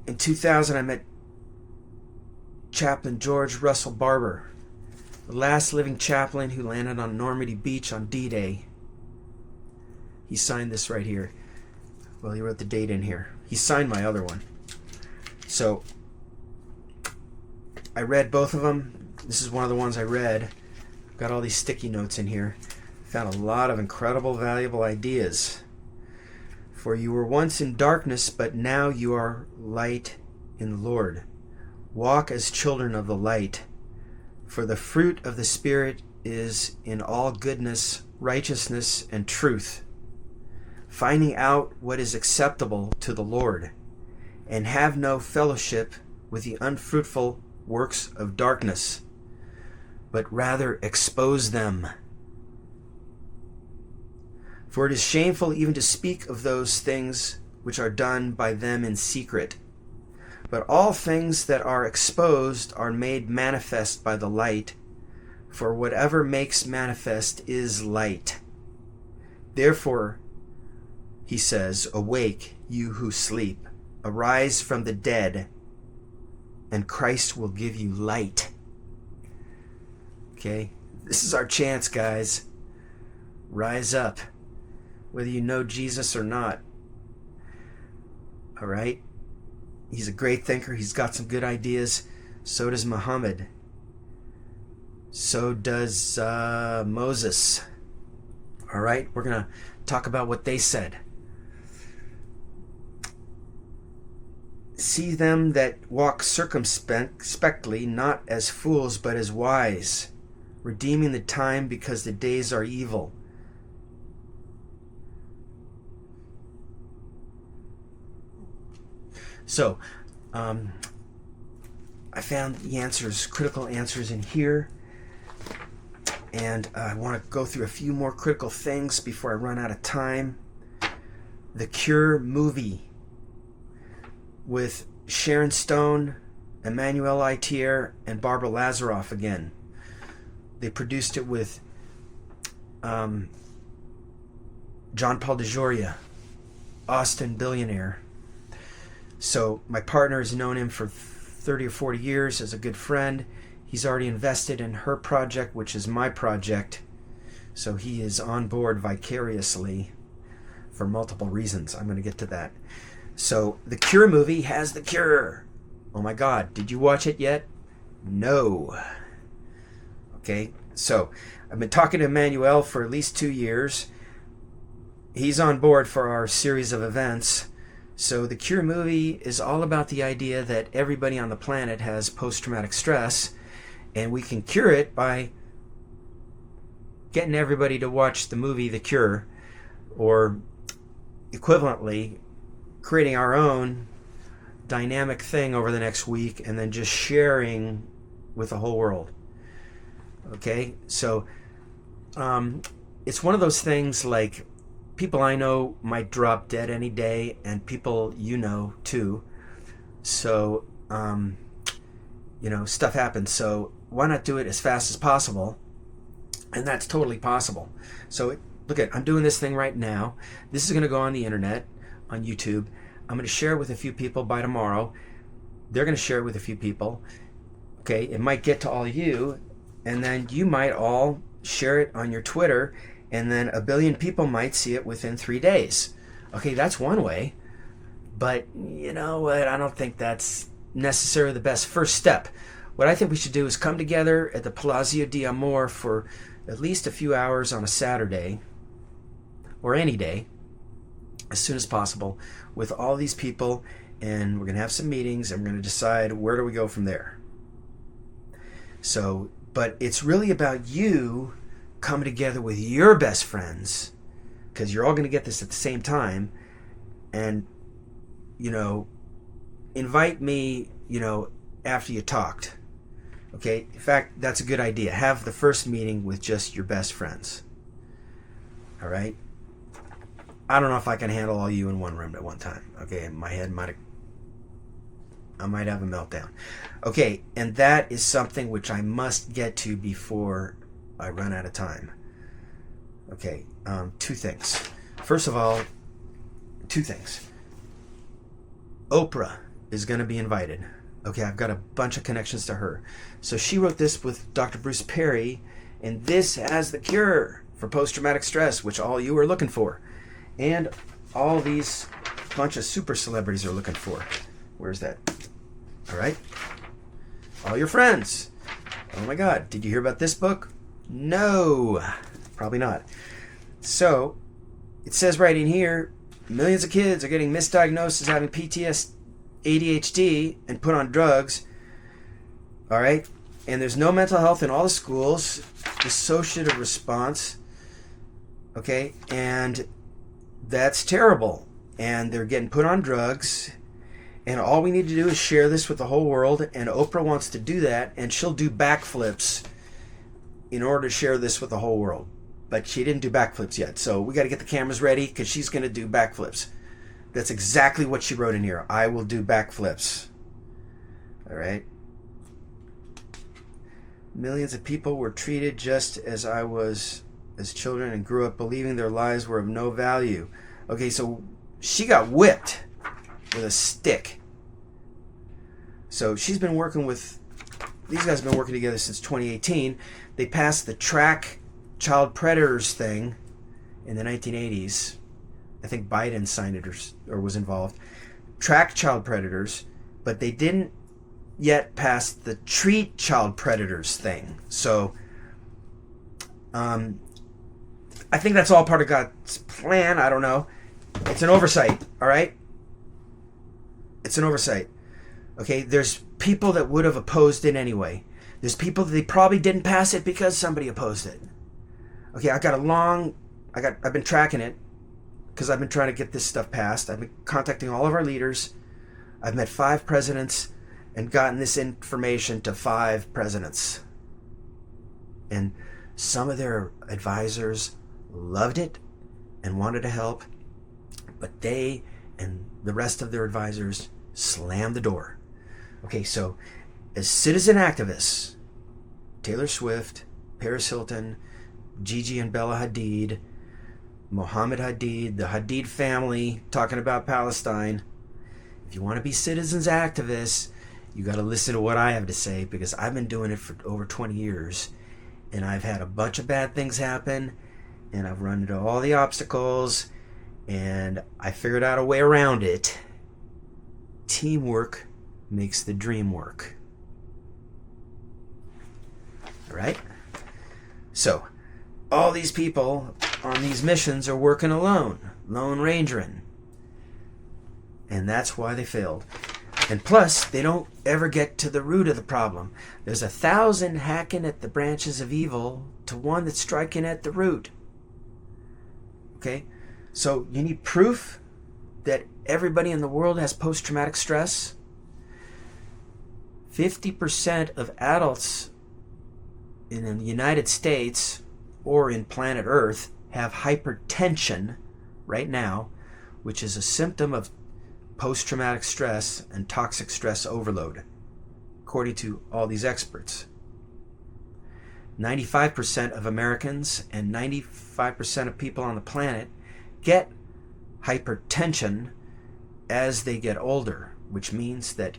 in 2000 I met Chaplain George Russell Barber, the last living chaplain who landed on Normandy Beach on D-Day. He signed this right here. Well, he wrote the date in here. He signed my other one. So, I read both of them. This is one of the ones I read. I've got all these sticky notes in here. Found a lot of incredible, valuable ideas. For you were once in darkness, but now you are light in the Lord. Walk as children of the light. For the fruit of the Spirit is in all goodness, righteousness, and truth, finding out what is acceptable to the Lord, and have no fellowship with the unfruitful works of darkness, but rather expose them. For it is shameful even to speak of those things which are done by them in secret. But all things that are exposed are made manifest by the light, for whatever makes manifest is light. Therefore, he says, awake, you who sleep, arise from the dead, and Christ will give you light. Okay? This is our chance, guys. Rise up, whether you know Jesus or not. All right? He's a great thinker. He's got some good ideas. So does Muhammad. So does Moses. All right? We're going to talk about what they said. See them that walk circumspectly, not as fools, but as wise, redeeming the time because the days are evil. So, I found the answers, critical answers in here, and I want to go through a few more critical things before I run out of time. The Cure movie with Sharon Stone, Emmanuel Itier, and Barbara Lazaroff again. They produced it with John Paul DeJoria, Austin billionaire. So my partner has known him for 30 or 40 years as a good friend. He's already invested in her project, which is my project. So he is on board vicariously for multiple reasons. I'm going to get to that. So the Cure movie has the cure. Oh my God, did you watch it yet? No. Okay, so I've been talking to Emmanuel for at least 2 years. He's on board for our series of events. So the Cure movie is all about the idea that everybody on the planet has post-traumatic stress, and we can cure it by getting everybody to watch the movie The Cure, or equivalently creating our own dynamic thing over the next week and then just sharing with the whole world. Okay, so it's one of those things like people I know might drop dead any day, and people you know too. So stuff happens, so why not do it as fast as possible? And that's totally possible. So look at, I'm doing this thing right now. This is going to go on the internet, on YouTube. I'm going to share it with a few people by tomorrow. They're going to share it with a few people. Okay, it might get to all of you, and then you might all share it on your Twitter, and then 1 billion people might see it within 3 days. Okay, that's one way. But you know what? I don't think that's necessarily the best first step. What I think we should do is come together at the Palazzo di Amor for at least a few hours on a Saturday, or any day, as soon as possible, with all these people, and we're going to have some meetings, and we're going to decide where do we go from there. So, but it's really about you coming together with your best friends, because you're all going to get this at the same time, and, invite me, after you talked. Okay, in fact, that's a good idea. Have the first meeting with just your best friends. All right? I don't know if I can handle all you in one room at one time. Okay, my head I might have a meltdown. Okay, and that is something which I must get to before I run out of time. Okay, 2 things. First of all, 2 things. Oprah is going to be invited. Okay, I've got a bunch of connections to her. So she wrote this with Dr. Bruce Perry, and this has the cure for post-traumatic stress, which all you are looking for. And all these bunch of super celebrities are looking for. Where's that? All right. All your friends. Oh my God, did you hear about this book? No, probably not. So it says right in here, millions of kids are getting misdiagnosed as having PTSD, ADHD, and put on drugs. All right. And there's no mental health in all the schools, dissociative response. Okay. And that's terrible. And they're getting put on drugs. And all we need to do is share this with the whole world. And Oprah wants to do that. And she'll do backflips in order to share this with the whole world. But she didn't do backflips yet. So we got to get the cameras ready, because she's going to do backflips. That's exactly what she wrote in here. I will do backflips. All right. Millions of people were treated just as I was as children and grew up believing their lives were of no value. Okay, so she got whipped with a stick. So she's been working with, these guys have been working together since 2018. They passed the Track Child Predators thing in the 1980s. I think Biden signed it or was involved. Track Child Predators, but they didn't yet pass the Treat Child Predators thing. So I think that's all part of God's plan. I don't know. It's an oversight, all right? It's an oversight. Okay, there's people that would have opposed it anyway. There's people that they probably didn't pass it because somebody opposed it. Okay, I've been tracking it because I've been trying to get this stuff passed. I've been contacting all of our leaders. I've met 5 presidents and gotten this information to 5 presidents. And some of their advisors loved it and wanted to help, but they and the rest of their advisors slammed the door. Okay, so as citizen activists, Taylor Swift, Paris Hilton, Gigi and Bella Hadid, Mohammed Hadid, the Hadid family, talking about Palestine. If you want to be citizens activists, you got to listen to what I have to say, because I've been doing it for over 20 years, and I've had a bunch of bad things happen, and I've run into all the obstacles, and I figured out a way around it. Teamwork makes the dream work. All right? So, all these people on these missions are working alone, lone rangering. And that's why they failed. And plus, they don't ever get to the root of the problem. There's 1,000 hacking at the branches of evil to one that's striking at the root. Okay? So you need proof that everybody in the world has post-traumatic stress. 50% of adults in the United States or in planet Earth have hypertension right now, which is a symptom of post-traumatic stress and toxic stress overload, according to all these experts. 95% of Americans and 95% of people on the planet get hypertension as they get older, which means that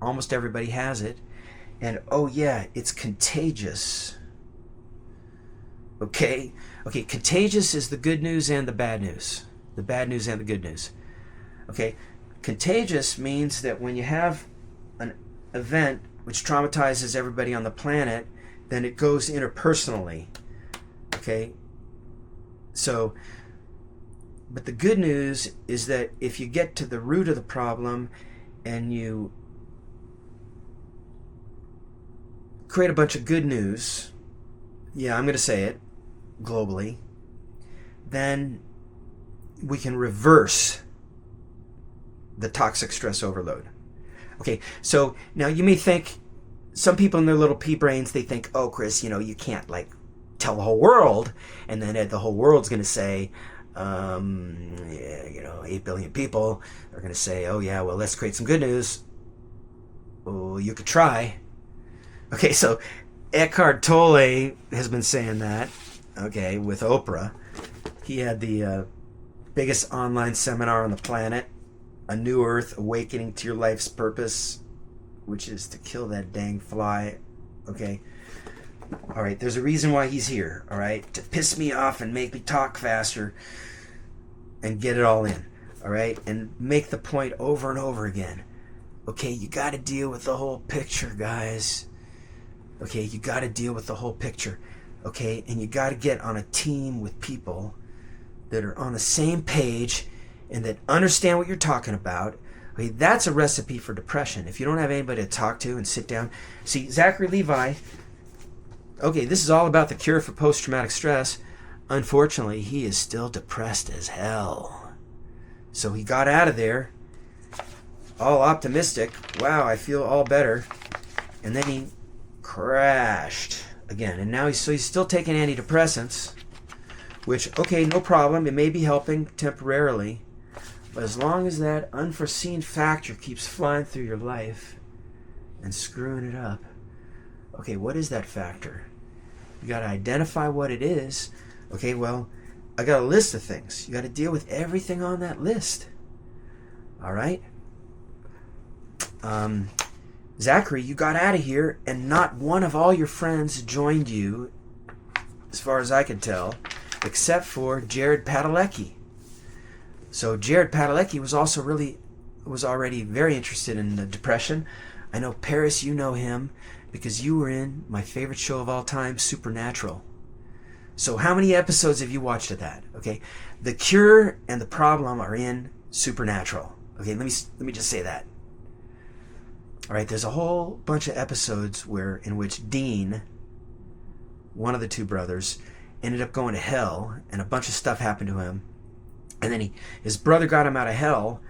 almost everybody has it. And oh yeah, it's contagious. Okay, contagious is the good news and the bad news. The bad news and the good news. Okay, contagious means that when you have an event which traumatizes everybody on the planet, then it goes interpersonally. Okay, so, but the good news is that if you get to the root of the problem and you create a bunch of good news, yeah, I'm going to say it, globally, then we can reverse the toxic stress overload. Okay, so now you may think, some people in their little pea brains, they think, oh, Chris, you can't like tell the whole world, and then the whole world's going to say, 8 billion people are going to say, oh yeah, well, let's create some good news. Oh, you could try. Okay, so Eckhart Tolle has been saying that, okay, with Oprah. He had the biggest online seminar on the planet, A New Earth, Awakening to Your Life's Purpose, which is to kill that dang fly, okay? All right, there's a reason why he's here, all right? To piss me off and make me talk faster and get it all in, all right? And make the point over and over again. Okay, you got to deal with the whole picture, guys. Okay, you got to deal with the whole picture. Okay, and you got to get on a team with people that are on the same page and that understand what you're talking about. Okay, that's a recipe for depression. If you don't have anybody to talk to and sit down. See, Zachary Levi, okay, this is all about the cure for post-traumatic stress. Unfortunately, he is still depressed as hell. So he got out of there all optimistic. Wow, I feel all better. And then he crashed again. And now he's still taking antidepressants, which, okay, no problem. It may be helping temporarily. But as long as that unforeseen factor keeps flying through your life and screwing it up, okay, what is that factor? You got to identify what it is. Okay, well, I got a list of things. You got to deal with everything on that list. All right? Zachary, you got out of here and not one of all your friends joined you, as far as I can tell, except for Jared Padalecki. So Jared Padalecki was already very interested in the depression. I know, Paris, you know him because you were in my favorite show of all time, Supernatural. So how many episodes have you watched of that? Okay, the cure and the problem are in Supernatural. Okay, let me just say that. All right, there's a whole bunch of episodes in which Dean, one of the two brothers, ended up going to hell, and a bunch of stuff happened to him. And then his brother got him out of hell.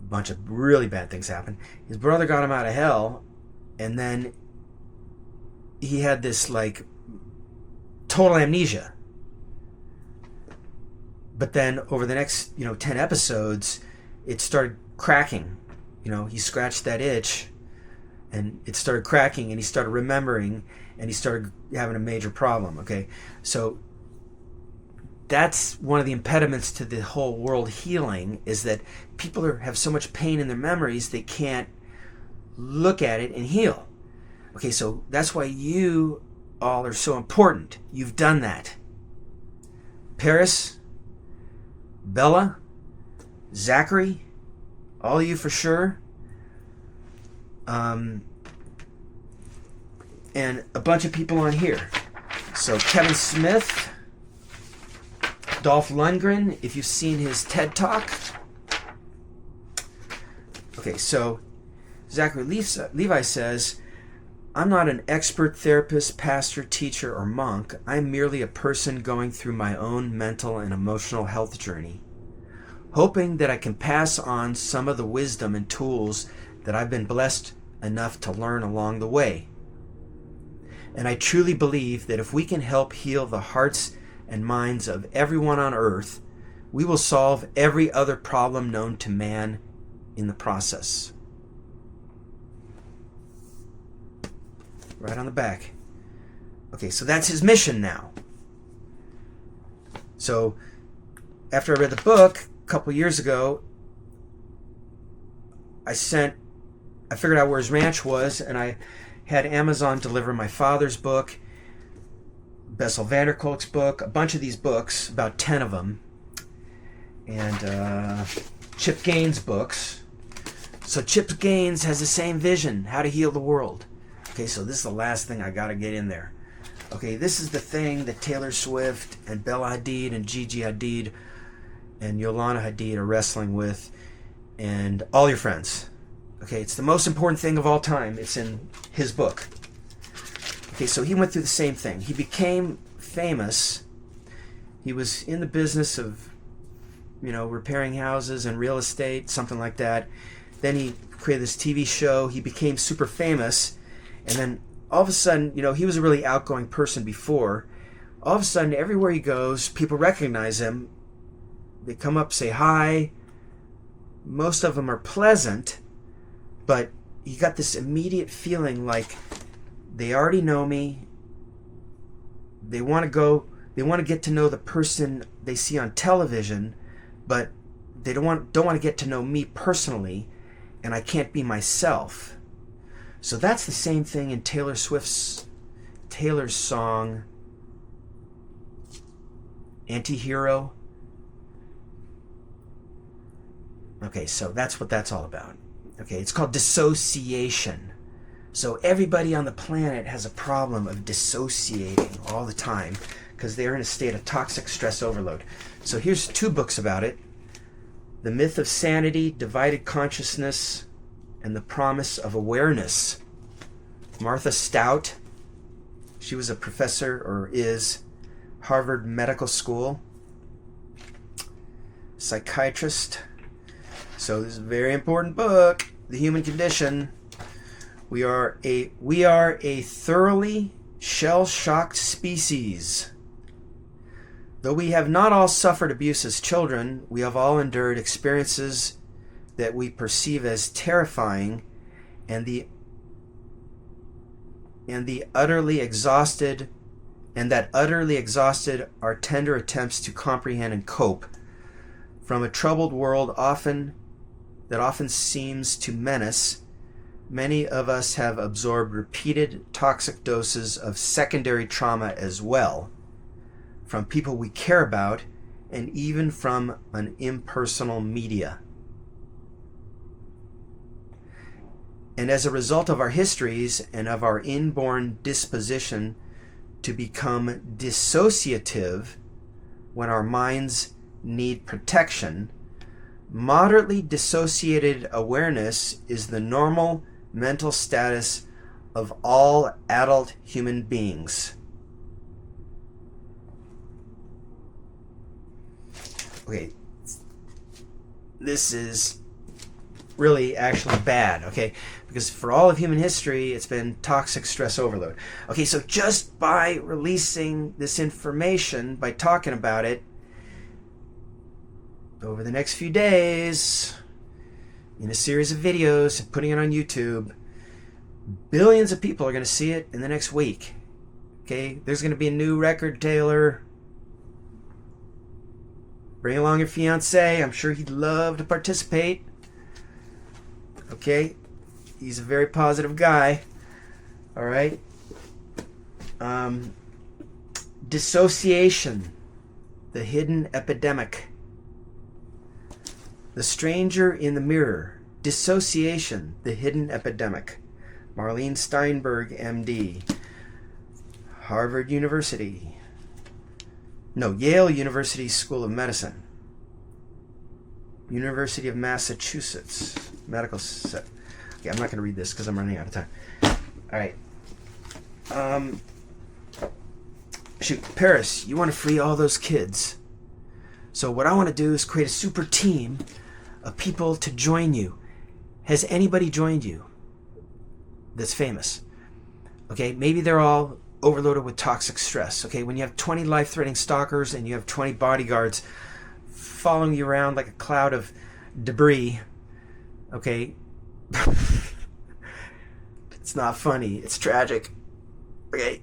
A bunch of really bad things happened. His brother got him out of hell, and then he had this like total amnesia. But then over the next 10 episodes, it started cracking. He scratched that itch, and it started cracking, and he started remembering, and he started having a major problem. Okay, so that's one of the impediments to the whole world healing, is that people have so much pain in their memories they can't look at it and heal. Okay, so that's why you all are so important. You've done that. Paris, Bella, Zachary, all of you for sure. And a bunch of people on here. So Kevin Smith, Dolph Lundgren, if you've seen his TED Talk. Okay, so Zachary Levi says, I'm not an expert therapist, pastor, teacher, or monk. I'm merely a person going through my own mental and emotional health journey, hoping that I can pass on some of the wisdom and tools that I've been blessed enough to learn along the way. And I truly believe that if we can help heal the hearts and minds of everyone on earth, we will solve every other problem known to man in the process. Right on the back. Okay, so that's his mission now. So after I read the book a couple years ago, I figured out where his ranch was, and I had Amazon deliver my father's book, Bessel van der Kolk's book, a bunch of these books, about 10 of them, and Chip Gaines' books. So Chip Gaines has the same vision, how to heal the world. Okay, so this is the last thing I got to get in there. Okay, this is the thing that Taylor Swift and Bella Hadid and Gigi Hadid and Yolanda Hadid are wrestling with, and all your friends. Okay, it's the most important thing of all time. It's in his book. Okay, so he went through the same thing. He became famous. He was in the business of, repairing houses and real estate, something like that. Then he created this TV show. He became super famous. And then all of a sudden, he was a really outgoing person before. All of a sudden, everywhere he goes, people recognize him. They come up, say hi. Most of them are pleasant, but you got this immediate feeling like they already know me. They want to get to know the person they see on television, but they don't want to get to know me personally, and I can't be myself. So that's the same thing in Taylor's song Anti-Hero. Okay, so that's what that's all about. Okay, it's called dissociation. So everybody on the planet has a problem of dissociating all the time because they're in a state of toxic stress overload. So here's 2 books about it. The Myth of Sanity, Divided Consciousness, and the Promise of Awareness. Martha Stout, she was a professor, or is, Harvard Medical School, psychiatrist. So this is a very important book, The Human Condition. We are a thoroughly shell-shocked species. Though we have not all suffered abuse as children, we have all endured experiences that we perceive as terrifying, and that utterly exhausted our tender attempts to comprehend and cope. From a troubled world that often seems to menace, many of us have absorbed repeated toxic doses of secondary trauma as well, from people we care about, and even from an impersonal media. And as a result of our histories and of our inborn disposition to become dissociative when our minds need protection, moderately dissociated awareness is the normal mental status of all adult human beings. Okay, this is really actually bad, okay? Because for all of human history, it's been toxic stress overload. Okay, so just by releasing this information, by talking about it, over the next few days, in a series of videos, and putting it on YouTube, billions of people are going to see it in the next week. Okay, there's going to be a new record, Taylor. Bring along your fiance. I'm sure he'd love to participate. Okay, he's a very positive guy. All right. Dissociation, the hidden epidemic. The Stranger in the Mirror. Dissociation, the hidden epidemic. Marlene Steinberg, MD. Harvard University. No, Yale University School of Medicine. University of Massachusetts. Medical set. Okay, I'm not going to read this because I'm running out of time. All right. Shoot, Paris, you want to free all those kids. So what I want to do is create a super team of people to join you. Has anybody joined you that's famous? Okay, maybe they're all overloaded with toxic stress. Okay, when you have 20 life-threatening stalkers and you have 20 bodyguards following you around like a cloud of debris, okay, it's not funny. It's tragic. Okay,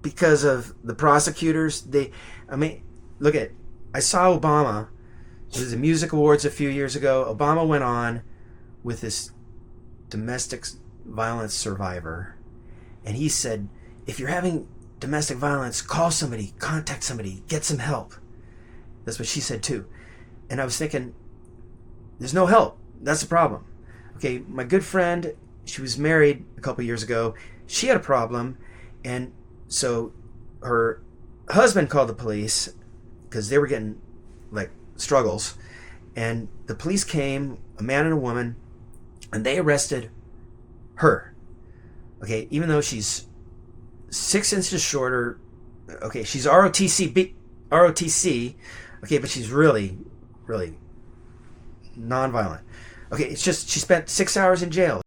because of the prosecutors, look at, I saw Obama. It was the music awards a few years ago. Obama went on with this domestic violence survivor, and he said, if you're having domestic violence, call somebody, contact somebody, get some help. That's what she said too. And I was thinking, there's no help. That's the problem. Okay, my good friend, she was married a couple years ago. She had a problem, and so her husband called the police because they were getting like struggles, and the police came, a man and a woman, and they arrested her. Okay, even though she's 6 inches shorter. Okay, she's ROTC, okay, but she's really, really non-violent. Okay, it's just she spent 6 hours in jail.